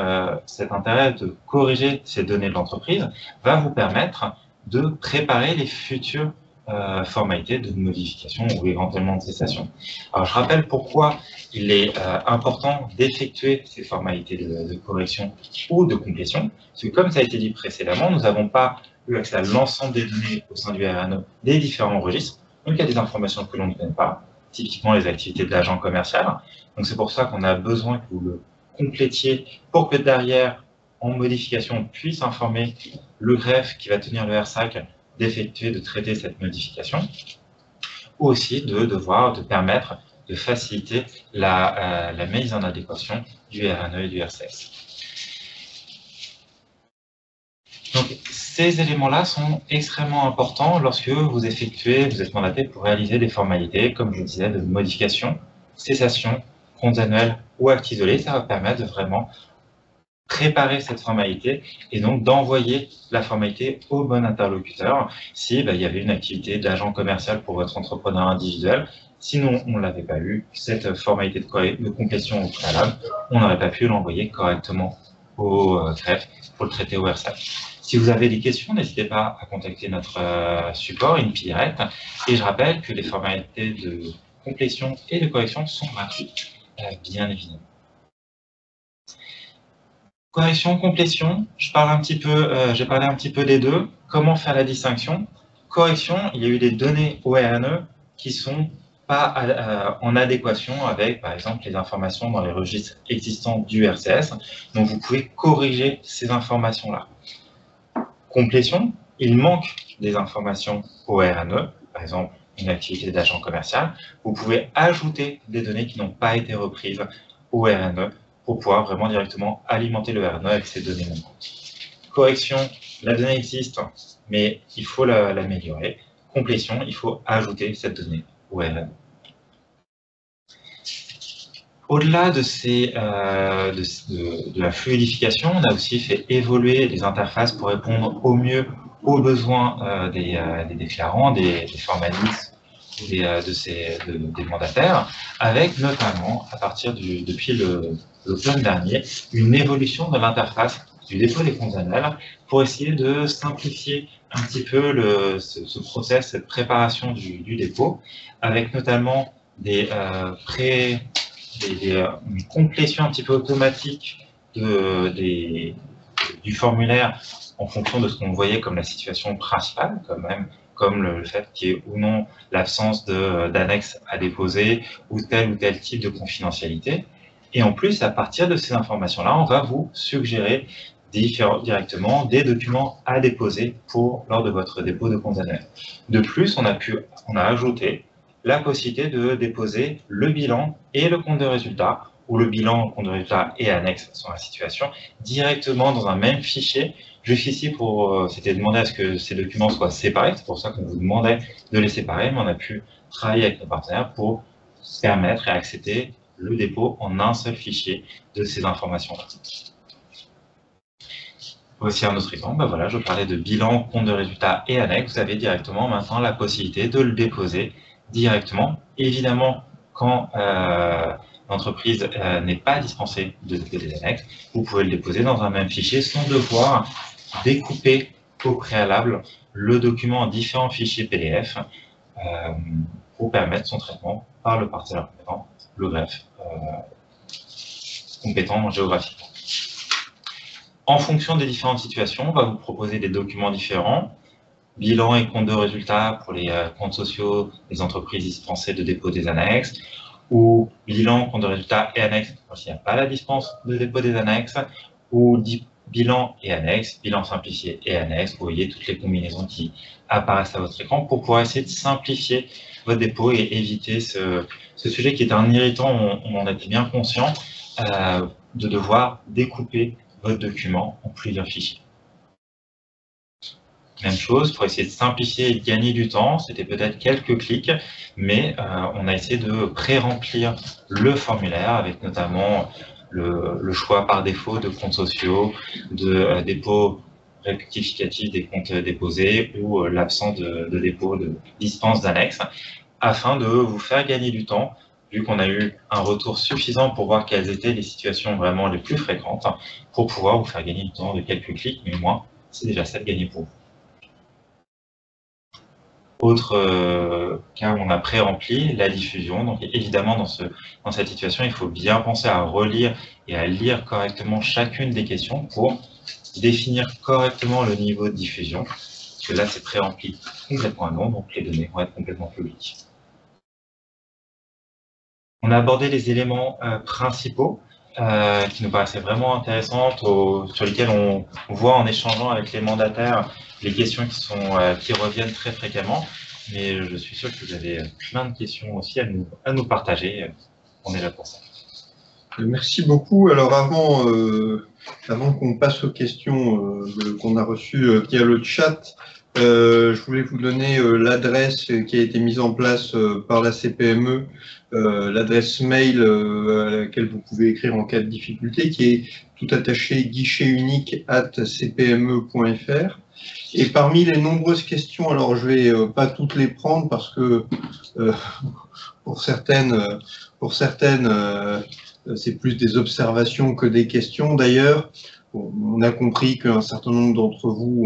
cet intérêt de corriger ces données de l'entreprise va vous permettre de préparer les futures formalités de modification ou éventuellement de cessation. Alors, je rappelle pourquoi il est important d'effectuer ces formalités de correction ou de complétion, parce que comme ça a été dit précédemment, nous n'avons pas eu accès à l'ensemble des données au sein du RNE des différents registres, donc il y a des informations que l'on ne connaît pas, typiquement les activités de l'agent commercial, donc c'est pour ça qu'on a besoin que vous le complétiez pour que derrière, en modification, on puisse informer le greffe qui va tenir le RSAC d'effectuer, de traiter cette modification, ou aussi de permettre de faciliter la mise en adéquation du RNE et du RCS. Donc, ces éléments-là sont extrêmement importants lorsque vous êtes mandaté pour réaliser des formalités, comme je le disais, de modification, cessation, comptes annuels ou actes isolés, ça va permettre de vraiment préparer cette formalité et donc d'envoyer la formalité au bon interlocuteur si il y avait une activité d'agent commercial pour votre entrepreneur individuel. Sinon, on ne l'avait pas eu, cette formalité de complétion au préalable, on n'aurait pas pu l'envoyer correctement au greffe pour le traiter au RSA. Si vous avez des questions, n'hésitez pas à contacter notre support INPI Direct. Et je rappelle que les formalités de complétion et de correction sont gratuites, bien évidemment. Correction, complétion, j'ai parlé un petit peu des deux. Comment faire la distinction? Correction, il y a eu des données ORNE qui sont pas en adéquation avec, par exemple, les informations dans les registres existants du RCS. Donc, vous pouvez corriger ces informations-là. Complétion, il manque des informations ORNE, par exemple, une activité d'agent commercial. Vous pouvez ajouter des données qui n'ont pas été reprises au RNE pour pouvoir vraiment directement alimenter le RNE avec ces données manquantes. Correction, la donnée existe, mais il faut l'améliorer. Complétion, il faut ajouter cette donnée au RNE. Au-delà de la fluidification, on a aussi fait évoluer les interfaces pour répondre au mieux aux besoins des déclarants, des formalistes, des mandataires, avec notamment, à partir depuis l'automne dernier, une évolution de l'interface du dépôt des comptes annuels pour essayer de simplifier un petit peu ce process, cette préparation du dépôt, avec notamment une complétion un petit peu automatique du formulaire en fonction de ce qu'on voyait comme la situation principale, comme le fait qu'il y ait ou non l'absence d'annexe à déposer ou tel type de confidentialité. Et en plus, à partir de ces informations-là, on va vous suggérer directement des documents à déposer lors de votre dépôt de compte annuel. De plus, on a ajouté la possibilité de déposer le bilan et le compte de résultat, ou le bilan, le compte de résultat et annexe sur la situation, directement dans un même fichier. Jusqu'ici, c'était demandé à ce que ces documents soient séparés, c'est pour ça qu'on vous demandait de les séparer, mais on a pu travailler avec nos partenaires pour permettre et accepter le dépôt en un seul fichier de ces informations-là. Aussi un autre exemple, voilà, je parlais de bilan, compte de résultat et annexe. Vous avez directement maintenant la possibilité de le déposer directement. Évidemment, quand l'entreprise n'est pas dispensée de déposer des annexes, vous pouvez le déposer dans un même fichier sans devoir découper au préalable le document en différents fichiers PDF pour permettre son traitement par le partenaire compétent, le greffe compétent géographiquement. En fonction des différentes situations, on va vous proposer des documents différents, bilan et compte de résultat pour les comptes sociaux des entreprises dispensées de dépôt des annexes, ou bilan, compte de résultat et annexe quand il n'y a pas la dispense de dépôt des annexes, ou bilan et annexe, bilan simplifié et annexe. Vous voyez toutes les combinaisons qui apparaissent à votre écran pour pouvoir essayer de simplifier votre dépôt et éviter ce sujet qui est un irritant, on en était bien conscient, de devoir découper votre document en plusieurs fichiers. Même chose, pour essayer de simplifier et de gagner du temps, c'était peut-être quelques clics, mais on a essayé de pré-remplir le formulaire avec notamment le choix par défaut de comptes sociaux, de dépôt rectificatif des comptes déposés ou l'absence de dépôt de dispense d'annexe, afin de vous faire gagner du temps, vu qu'on a eu un retour suffisant pour voir quelles étaient les situations vraiment les plus fréquentes, pour pouvoir vous faire gagner du temps de quelques clics, mais moi, c'est déjà ça de gagner pour vous. Autre cas où on a pré-rempli, la diffusion. Donc évidemment, dans cette situation, il faut bien penser à relire et à lire correctement chacune des questions pour définir correctement le niveau de diffusion, parce que là, c'est pré-rempli complètement à non, donc les données vont être complètement publiques. On a abordé les éléments principaux qui nous paraissaient vraiment intéressants, sur lesquels on voit en échangeant avec les mandataires les questions qui reviennent très fréquemment. Mais je suis sûr que vous avez plein de questions aussi à nous partager. On est là pour ça. Merci beaucoup. Alors avant qu'on passe aux questions qu'on a reçues via le chat, Je voulais vous donner l'adresse qui a été mise en place par la CPME, l'adresse mail à laquelle vous pouvez écrire en cas de difficulté, qui est tout attaché guichetunique@cpme.fr. Et parmi les nombreuses questions, alors je vais pas toutes les prendre parce que pour certaines, c'est plus des observations que des questions. D'ailleurs, bon, on a compris qu'un certain nombre d'entre vous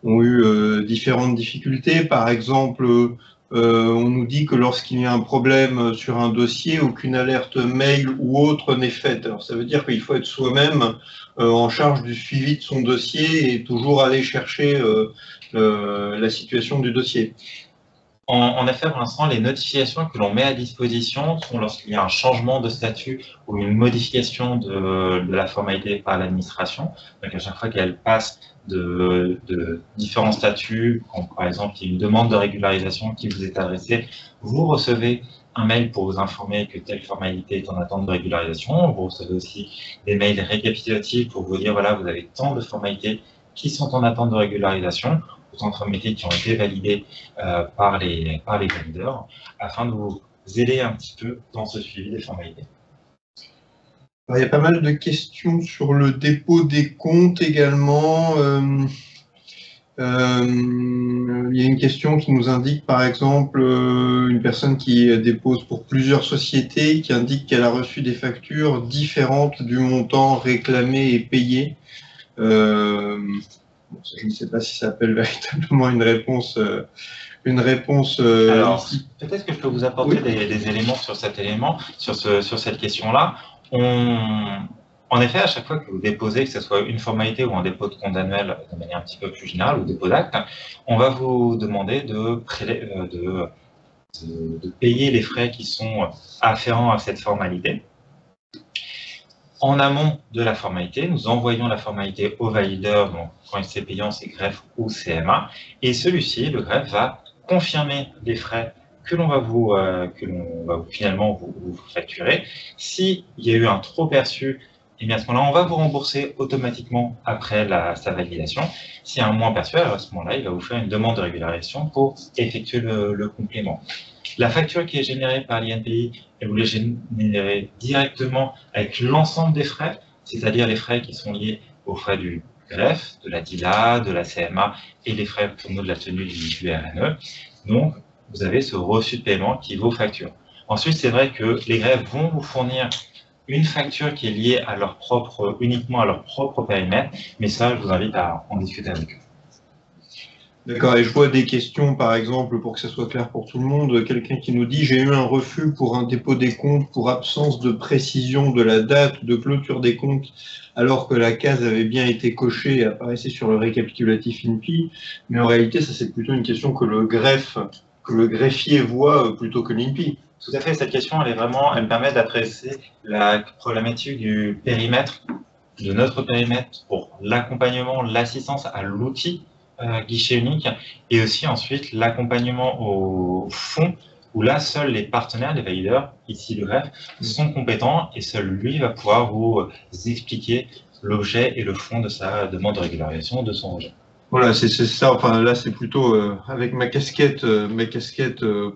ont eu différentes difficultés. Par exemple, on nous dit que lorsqu'il y a un problème sur un dossier, aucune alerte mail ou autre n'est faite. Alors ça veut dire qu'il faut être soi-même en charge du suivi de son dossier et toujours aller chercher la situation du dossier. En effet, pour l'instant, les notifications que l'on met à disposition sont lorsqu'il y a un changement de statut ou une modification de la formalité par l'administration. Donc, à chaque fois qu'elle passe de différents statuts, quand par exemple il y a une demande de régularisation qui vous est adressée, vous recevez un mail pour vous informer que telle formalité est en attente de régularisation. Vous recevez aussi des mails récapitulatifs pour vous dire, voilà, vous avez tant de formalités qui sont en attente de régularisation, autant de formalités qui ont été validées par les valideurs, afin de vous aider un petit peu dans ce suivi des formalités. Alors, il y a pas mal de questions sur le dépôt des comptes également. Il y a une question qui nous indique, par exemple, une personne qui dépose pour plusieurs sociétés, qui indique qu'elle a reçu des factures différentes du montant réclamé et payé. Bon, je ne sais pas si ça appelle véritablement une réponse. Alors, ici. Peut-être que je peux vous apporter des éléments sur cet élément, sur cette question-là. En effet, à chaque fois que vous déposez, que ce soit une formalité ou un dépôt de compte annuel de manière un petit peu plus générale, ou dépôt d'acte, on va vous demander de payer les frais qui sont afférents à cette formalité. En amont de la formalité, nous envoyons la formalité au valideur, donc quand c'est payant, c'est greffe ou CMA, et celui-ci, le greffe, va confirmer les frais que l'on va finalement vous facturer. S'il y a eu un trop perçu, et bien à ce moment-là, on va vous rembourser automatiquement après sa validation. S'il y a un moins perçu, alors à ce moment-là, il va vous faire une demande de régularisation pour effectuer le complément. La facture qui est générée par l'INPI, elle vous les générez directement avec l'ensemble des frais, c'est-à-dire les frais qui sont liés aux frais du greffe, de la DILA, de la CMA et les frais pour nous de la tenue du RNE. Donc, vous avez ce reçu de paiement qui vous facture. Ensuite, c'est vrai que les greffes vont vous fournir une facture qui est liée à uniquement à leur propre périmètre, mais ça, je vous invite à en discuter avec eux. D'accord, et je vois des questions, par exemple, pour que ça soit clair pour tout le monde, quelqu'un qui nous dit « J'ai eu un refus pour un dépôt des comptes pour absence de précision de la date de clôture des comptes, alors que la case avait bien été cochée et apparaissait sur le récapitulatif INPI. » Mais en réalité, ça c'est plutôt une question que le greffier voit plutôt que l'INPI. Tout à fait, cette question, elle permet d'apprécier la problématique du périmètre, de notre périmètre pour l'accompagnement, l'assistance à l'outil guichet unique, et aussi ensuite l'accompagnement au fond, où là, seuls les partenaires, les valideurs, ici le greffe, sont compétents, et seul lui va pouvoir vous expliquer l'objet et le fond de sa demande de régularisation, de son rejet. Voilà, c'est ça. Enfin, là, c'est plutôt avec ma casquette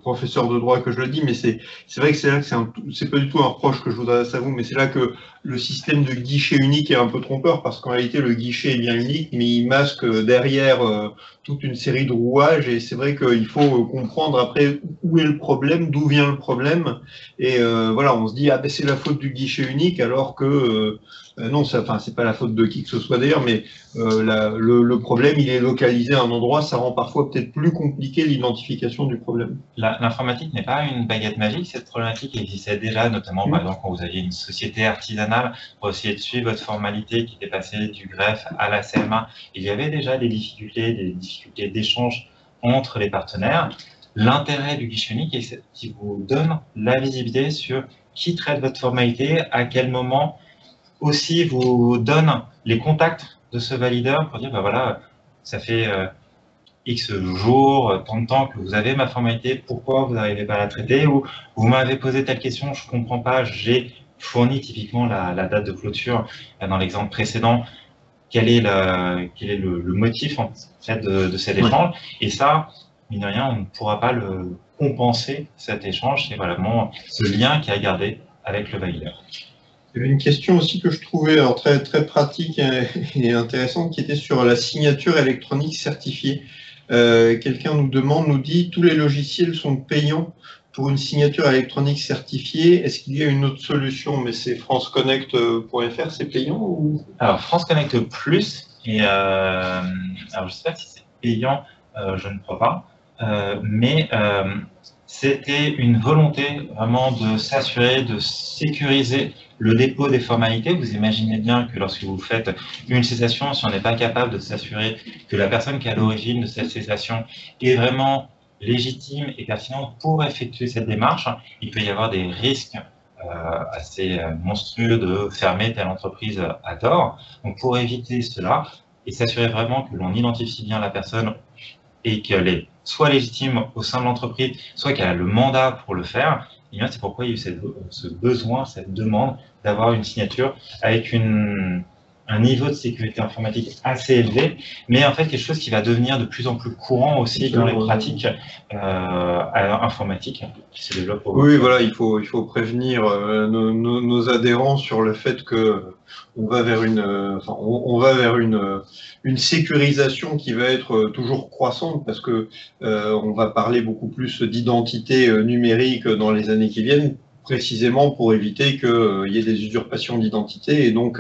professeur de droit que je le dis, mais c'est vrai que c'est là que c'est pas du tout un reproche que je voudrais adresser à vous, mais c'est là que le système de guichet unique est un peu trompeur, parce qu'en réalité, le guichet est bien unique, mais il masque derrière toute une série de rouages, et c'est vrai qu'il faut comprendre après où est le problème, d'où vient le problème, et voilà, on se dit, ah ben c'est la faute du guichet unique, alors que non, enfin, c'est pas la faute de qui que ce soit d'ailleurs, mais le problème, il est localisé à un endroit, ça rend parfois peut-être plus compliqué l'identification du problème. L'informatique n'est pas une baguette magique, cette problématique existait déjà, notamment par exemple quand vous aviez une société artisanale pour essayer de suivre votre formalité qui était passée du greffe à la CMA. Il y avait déjà des difficultés d'échange entre les partenaires. L'intérêt du guichet unique est qu'il vous donne la visibilité sur qui traite votre formalité, à quel moment, aussi vous donne les contacts de ce valideur pour dire, ben voilà, ça fait X jours, tant de temps que vous avez ma formalité, pourquoi vous n'arrivez pas à la traiter, ou vous m'avez posé telle question, je ne comprends pas, j'ai fourni typiquement la date de clôture dans l'exemple précédent, quel est le motif en fait de cet échange. Et ça, mine de rien, on ne pourra pas le compenser, cet échange. C'est vraiment ce lien qui a gardé avec le valideur. Il y avait une question aussi que je trouvais alors très, très pratique et intéressante qui était sur la signature électronique certifiée. Quelqu'un nous dit tous les logiciels sont payants pour une signature électronique certifiée. Est-ce qu'il y a une autre solution? Mais c'est franceconnect.fr, c'est payant ou... Alors, France Connect Plus, alors je ne sais pas si c'est payant, je ne crois pas, mais c'était une volonté vraiment de s'assurer, de sécuriser le dépôt des formalités. Vous imaginez bien que lorsque vous faites une cessation, si on n'est pas capable de s'assurer que la personne qui est à l'origine de cette cessation est vraiment légitime et pertinente pour effectuer cette démarche, il peut y avoir des risques assez monstrueux de fermer telle entreprise à tort. Donc pour éviter cela et s'assurer vraiment que l'on identifie bien la personne et qu'elle est soit légitime au sein de l'entreprise, soit qu'elle a le mandat pour le faire, et bien c'est pourquoi il y a eu ce besoin, cette demande d'avoir une signature avec un niveau de sécurité informatique assez élevé, mais en fait quelque chose qui va devenir de plus en plus courant aussi dans les pratiques informatiques qui se développent. Oui, voilà, il faut prévenir nos adhérents sur le fait que on va vers une sécurisation qui va être toujours croissante parce que on va parler beaucoup plus d'identité numérique dans les années qui viennent, précisément pour éviter qu'il y ait des usurpations d'identité. Et donc,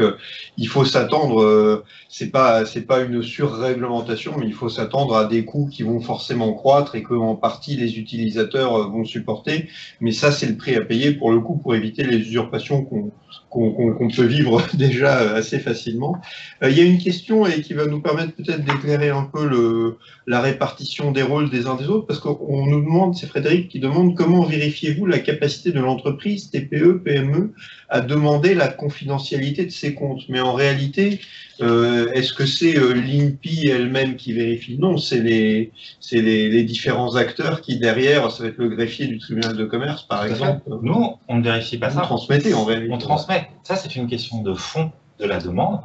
il faut s'attendre, c'est pas une surréglementation, mais il faut s'attendre à des coûts qui vont forcément croître et qu'en partie les utilisateurs vont supporter. Mais ça, c'est le prix à payer pour le coup, pour éviter les usurpations qu'on peut vivre déjà assez facilement. Il y a une question et qui va nous permettre peut-être d'éclairer un peu la répartition des rôles des uns des autres, parce qu'on nous demande, c'est Frédéric qui demande, comment vérifiez-vous la capacité de l'entreprise, TPE, PME, à demander la confidentialité de ses comptes? Mais en réalité, est-ce que c'est l'INPI elle-même qui vérifie? Non, c'est les différents acteurs qui, derrière, ça va être le greffier du tribunal de commerce, par exemple. Nous, on ne vérifie pas ça. Vous transmettez en réalité. On transmet. Ça, c'est une question de fond de la demande.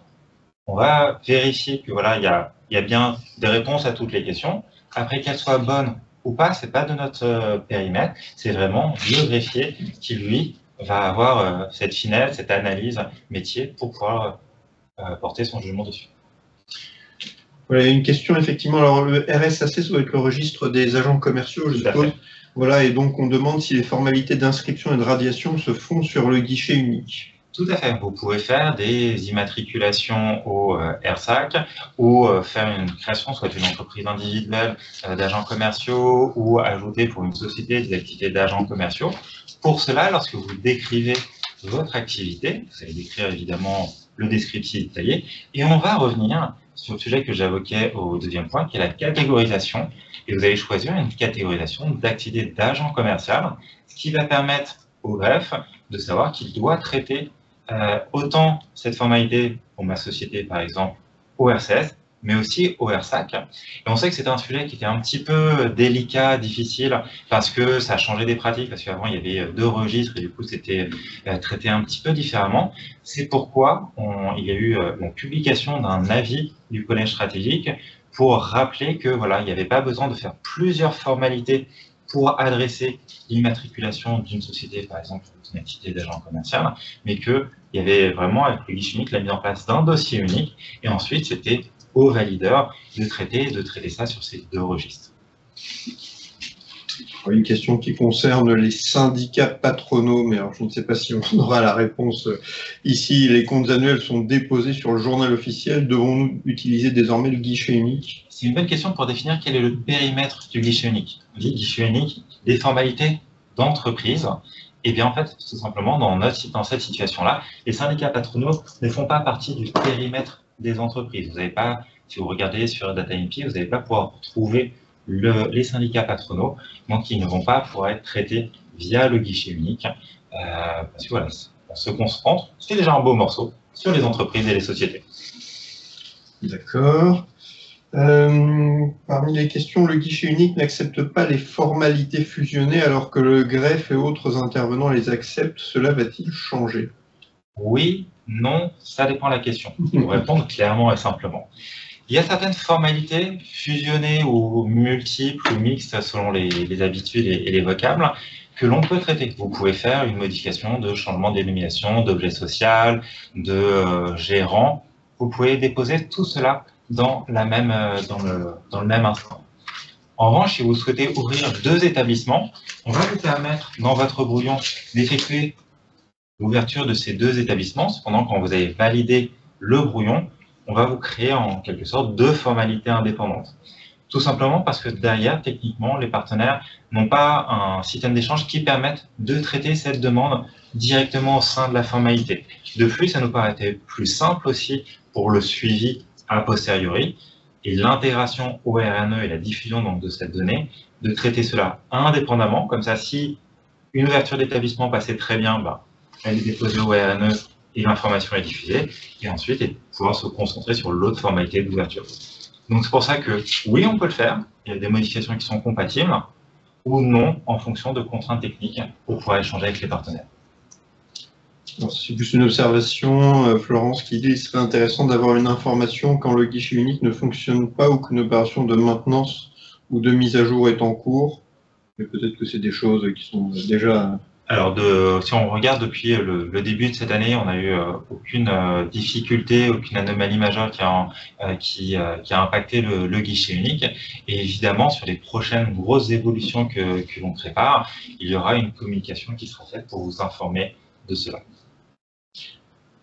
On va vérifier que voilà, il y a bien des réponses à toutes les questions. Après, qu'elles soient bonnes ou pas, c'est pas de notre périmètre. C'est vraiment le greffier qui, lui, va avoir cette finesse, cette analyse métier pour pouvoir porter son jugement dessus. Voilà, il y a une question, effectivement. Alors, le RSAC, ça doit être le registre des agents commerciaux, je suppose. Voilà, et donc on demande si les formalités d'inscription et de radiation se font sur le guichet unique. Tout à fait. Vous pouvez faire des immatriculations au RSAC ou faire une création, soit d'une entreprise individuelle d'agents commerciaux ou ajouter pour une société des activités d'agents commerciaux. Pour cela, lorsque vous décrivez votre activité, vous allez décrire évidemment le descriptif détaillé et on va revenir sur le sujet que j'évoquais au deuxième point, qui est la catégorisation. Et vous allez choisir une catégorisation d'activité d'agent commercial, ce qui va permettre au greffe de savoir qu'il doit traiter autant cette formalité pour ma société, par exemple, au RCS, mais aussi au RSAC. Et on sait que c'était un sujet qui était un petit peu délicat, difficile, parce que ça a changé des pratiques, parce qu'avant, il y avait 2 registres, et du coup, c'était traité un petit peu différemment. C'est pourquoi il y a eu la publication d'un avis du collège stratégique pour rappeler que voilà, il n'y avait pas besoin de faire plusieurs formalités pour adresser l'immatriculation d'une société, par exemple, une activité d'agent commercial, mais qu'il y avait vraiment, avec le guichet unique, la mise en place d'un dossier unique, et ensuite, c'était au valideur de traiter ça sur ces 2 registres. Une question qui concerne les syndicats patronaux, mais alors je ne sais pas si on aura la réponse ici. Les comptes annuels sont déposés sur le journal officiel. Devons-nous utiliser désormais le guichet unique? C'est une bonne question pour définir quel est le périmètre du guichet unique. On dit guichet unique, des formalités d'entreprise. Et bien en fait, tout simplement, dans cette situation-là, les syndicats patronaux ne font pas partie du périmètre des entreprises. Vous n'avez pas, si vous regardez sur DataINPI, vous n'allez pas pouvoir trouver les syndicats patronaux, donc ils ne vont pas pouvoir être traités via le guichet unique, parce que voilà, on se concentre, c'est déjà un beau morceau, sur les entreprises et les sociétés. D'accord. Parmi les questions, le guichet unique n'accepte pas les formalités fusionnées alors que le greffe et autres intervenants les acceptent. Cela va-t-il changer? Oui Non, ça dépend de la question, pour répondre clairement et simplement. Il y a certaines formalités fusionnées ou multiples ou mixtes selon les habitudes et les vocables que l'on peut traiter. Vous pouvez faire une modification de changement de dénomination, d'objet social, de gérant. Vous pouvez déposer tout cela dans le même instant. En revanche, si vous souhaitez ouvrir 2 établissements, on va vous permettre dans votre brouillon d'effectuer l'ouverture de ces 2 établissements. Cependant, quand vous avez validé le brouillon, on va vous créer en quelque sorte 2 formalités indépendantes. Tout simplement parce que derrière, techniquement, les partenaires n'ont pas un système d'échange qui permette de traiter cette demande directement au sein de la formalité. De plus, ça nous paraît plus simple aussi pour le suivi a posteriori et l'intégration au RNE et la diffusion donc, de cette donnée, de traiter cela indépendamment. Comme ça, si une ouverture d'établissement passait très bien, elle est déposée au RNE et l'information est diffusée, et ensuite pouvoir se concentrer sur l'autre formalité d'ouverture. Donc c'est pour ça que oui, on peut le faire, il y a des modifications qui sont compatibles, ou non, en fonction de contraintes techniques pour pouvoir échanger avec les partenaires. C'est plus une observation, Florence, qui dit qu'il serait intéressant d'avoir une information quand le guichet unique ne fonctionne pas ou qu'une opération de maintenance ou de mise à jour est en cours. Mais peut-être que c'est des choses qui sont déjà... Alors, si on regarde depuis le début de cette année, on n'a eu aucune difficulté, aucune anomalie majeure qui a impacté le guichet unique. Et évidemment, sur les prochaines grosses évolutions que l'on prépare, il y aura une communication qui sera faite pour vous informer de cela.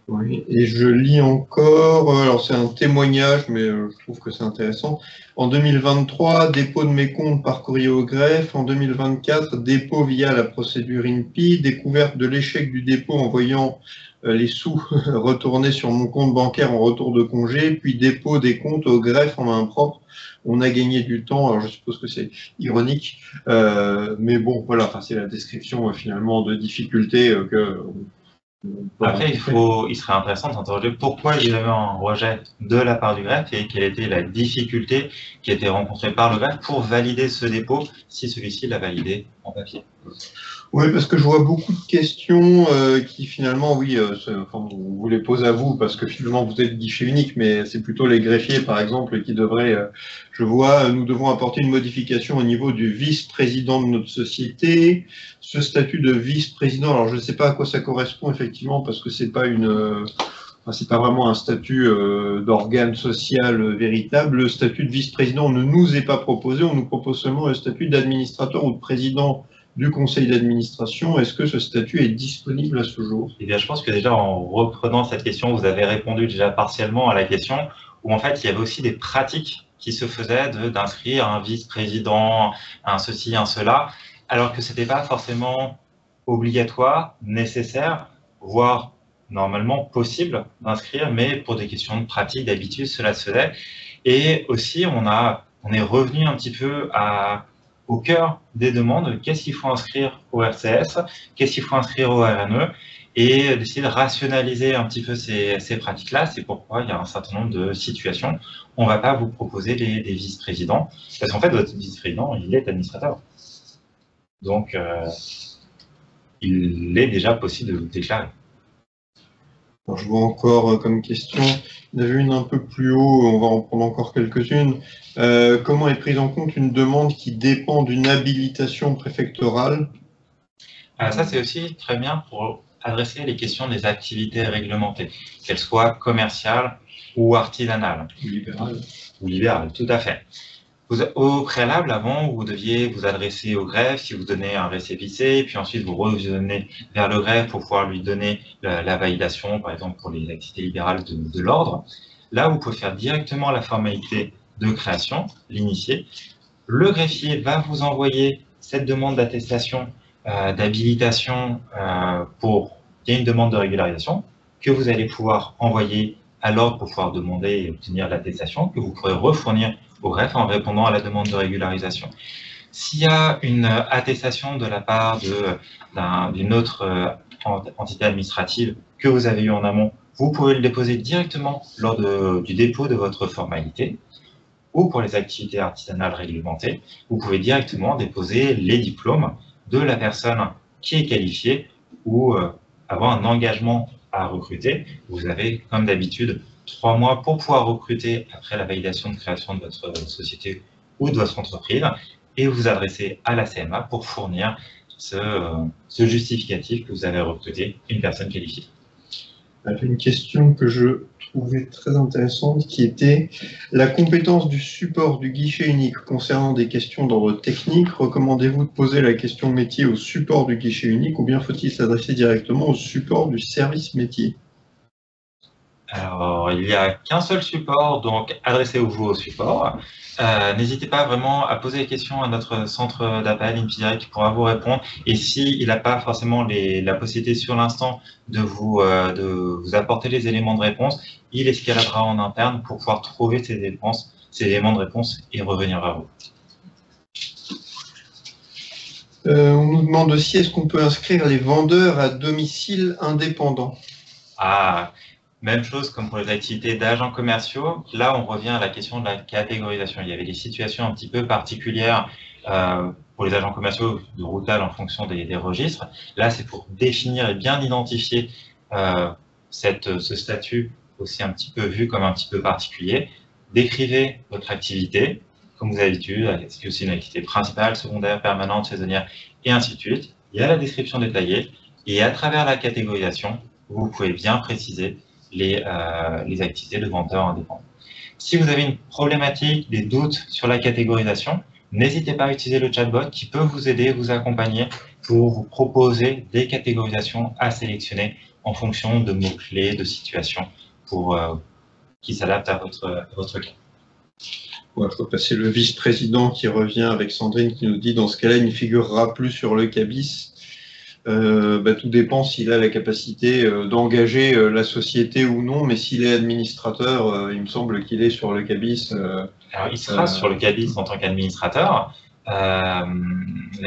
Oui, et je lis encore, alors c'est un témoignage, mais je trouve que c'est intéressant. En 2023, dépôt de mes comptes par courrier au greffe. En 2024, dépôt via la procédure INPI. Découverte de l'échec du dépôt en voyant les sous retourner sur mon compte bancaire en retour de congé. Puis dépôt des comptes au greffe en main propre. On a gagné du temps, alors je suppose que c'est ironique, mais bon, voilà, c'est la description finalement de difficultés que... Après, il serait intéressant de s'interroger pourquoi il y avait un rejet de la part du greffe et quelle était la difficulté qui a été rencontrée par le greffe pour valider ce dépôt, si celui-ci l'a validé en papier. Oui, parce que je vois beaucoup de questions qui finalement, oui, on vous les pose à vous parce que finalement vous êtes guichet unique, mais c'est plutôt les greffiers, par exemple, qui devraient, je vois, nous devons apporter une modification au niveau du vice-président de notre société. Ce statut de vice-président, alors je ne sais pas à quoi ça correspond effectivement, parce que c'est pas c'est pas vraiment un statut d'organe social véritable. Le statut de vice-président ne nous est pas proposé, on nous propose seulement le statut d'administrateur ou de président du conseil d'administration. Est-ce que ce statut est disponible à ce jour? Eh bien, je pense que déjà, en reprenant cette question, vous avez répondu déjà partiellement à la question, où en fait, il y avait aussi des pratiques qui se faisaient d'inscrire un vice-président, un ceci, un cela, alors que ce n'était pas forcément obligatoire, nécessaire, voire normalement possible d'inscrire, mais pour des questions de pratique, d'habitude, cela se faisait. Et aussi, on est revenu un petit peu au cœur des demandes, qu'est-ce qu'il faut inscrire au RCS, qu'est-ce qu'il faut inscrire au RNE, et d'essayer de rationaliser un petit peu ces pratiques-là. C'est pourquoi il y a un certain nombre de situations. On ne va pas vous proposer des vice-présidents, parce qu'en fait, votre vice-président, il est administrateur. Donc, il est déjà possible de le déclarer. Alors, je vois encore comme question, il y en avait une un peu plus haut, on va en prendre encore quelques-unes. Comment est prise en compte une demande qui dépend d'une habilitation préfectorale? Ça, c'est aussi très bien pour adresser les questions des activités réglementées, qu'elles soient commerciales ou artisanales. Ou libérales, tout à fait. Au préalable, avant, vous deviez vous adresser au greffe, si vous donnez un récépissé, puis ensuite vous revenez vers le greffe pour pouvoir lui donner la validation, par exemple pour les activités libérales de l'ordre. Là, vous pouvez faire directement la formalité de création, l'initier. Le greffier va vous envoyer cette demande d'attestation, d'habilitation pour qu'il y ait une demande de régularisation que vous allez pouvoir envoyer à l'ordre pour pouvoir demander et obtenir l'attestation que vous pourrez refournir au greffe en répondant à la demande de régularisation. S'il y a une attestation de la part d'une autre entité administrative que vous avez eue en amont, vous pouvez le déposer directement lors du dépôt de votre formalité, ou pour les activités artisanales réglementées, vous pouvez directement déposer les diplômes de la personne qui est qualifiée ou avoir un engagement à recruter. Vous avez, comme d'habitude, 3 mois pour pouvoir recruter après la validation de création de votre société ou de votre entreprise et vous adresser à la CMA pour fournir ce justificatif que vous avez recruté une personne qualifiée. J'avais une question que je trouvais très intéressante qui était la compétence du support du guichet unique concernant des questions d'ordre technique. Recommandez-vous de poser la question métier au support du guichet unique ou bien faut-il s'adresser directement au support du service métier? Alors, il n'y a qu'un seul support, donc adressez-vous au support. N'hésitez pas vraiment à poser des questions à notre centre d'appel InPI qui pourra vous répondre. Et s'il n'a pas forcément la possibilité sur l'instant de vous apporter les éléments de réponse, il escaladera en interne pour pouvoir trouver ces éléments de réponse et revenir vers vous. On nous demande aussi, est-ce qu'on peut inscrire les vendeurs à domicile indépendant? Même chose comme pour les activités d'agents commerciaux. Là, on revient à la question de la catégorisation. Il y avait des situations un petit peu particulières pour les agents commerciaux de routage en fonction des registres. Là, c'est pour définir et bien identifier ce statut aussi un petit peu vu comme un petit peu particulier. Décrivez votre activité, comme vous avez l'habitude, est-ce que c'est une activité principale, secondaire, permanente, saisonnière, et ainsi de suite. Il y a la description détaillée, et à travers la catégorisation, vous pouvez bien préciser les activités de vendeurs indépendants. Si vous avez une problématique, des doutes sur la catégorisation, n'hésitez pas à utiliser le chatbot qui peut vous aider, vous accompagner pour vous proposer des catégorisations à sélectionner en fonction de mots-clés, de situations qui s'adaptent à votre cas. Ouais, il faut passer le vice-président qui revient avec Sandrine qui nous dit dans ce cas-là, il ne figurera plus sur le CABIS. Tout dépend s'il a la capacité d'engager la société ou non, mais s'il est administrateur, il me semble qu'il est sur le CABIS. Alors, il sera sur le CABIS en tant qu'administrateur. La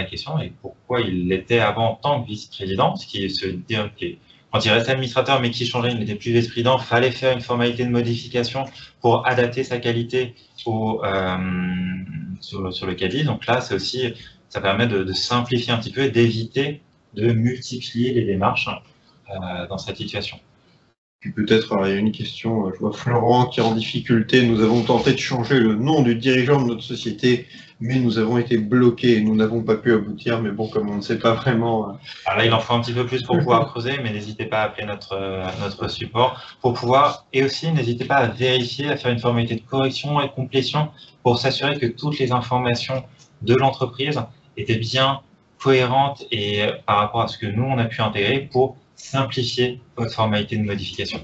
question est pourquoi il l'était avant en tant que vice-président, ce qui se dit que quand il restait administrateur mais qu'il changeait, il n'était plus vice-président, il fallait faire une formalité de modification pour adapter sa qualité sur le CABIS. Donc là, c'est aussi, ça permet de simplifier un petit peu et d'éviter de multiplier les démarches dans cette situation. Puis peut-être, il y a une question, je vois Florent qui est en difficulté. Nous avons tenté de changer le nom du dirigeant de notre société, mais nous avons été bloqués. Nous n'avons pas pu aboutir, mais bon, comme on ne sait pas vraiment... Alors là, il en faut un petit peu plus pour pouvoir creuser, mais n'hésitez pas à appeler notre support pour pouvoir... Et aussi, n'hésitez pas à vérifier, à faire une formalité de correction et de complétion pour s'assurer que toutes les informations de l'entreprise étaient bien cohérente et par rapport à ce que nous, on a pu intégrer pour simplifier votre formalité de modification.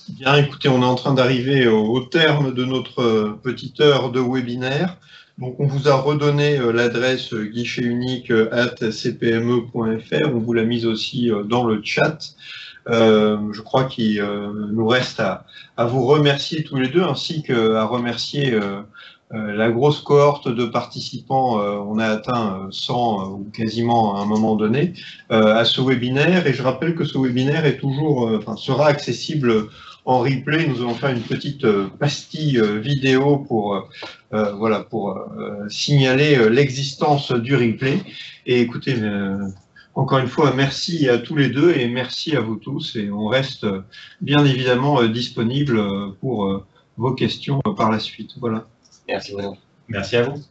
Bien, écoutez, on est en train d'arriver au terme de notre petite heure de webinaire. Donc, on vous a redonné l'adresse guichetunique@cpme.fr. On vous l'a mise aussi dans le chat. Je crois qu'il nous reste à vous remercier tous les deux, ainsi qu'à remercier la grosse cohorte de participants. On a atteint 100 ou quasiment à un moment donné à ce webinaire. Et je rappelle que ce webinaire est toujours, sera accessible en replay. Nous allons faire une petite pastille vidéo pour signaler l'existence du replay. Et écoutez, encore une fois, merci à tous les deux et merci à vous tous. Et on reste bien évidemment disponible pour vos questions par la suite. Voilà. Merci beaucoup. Merci à vous.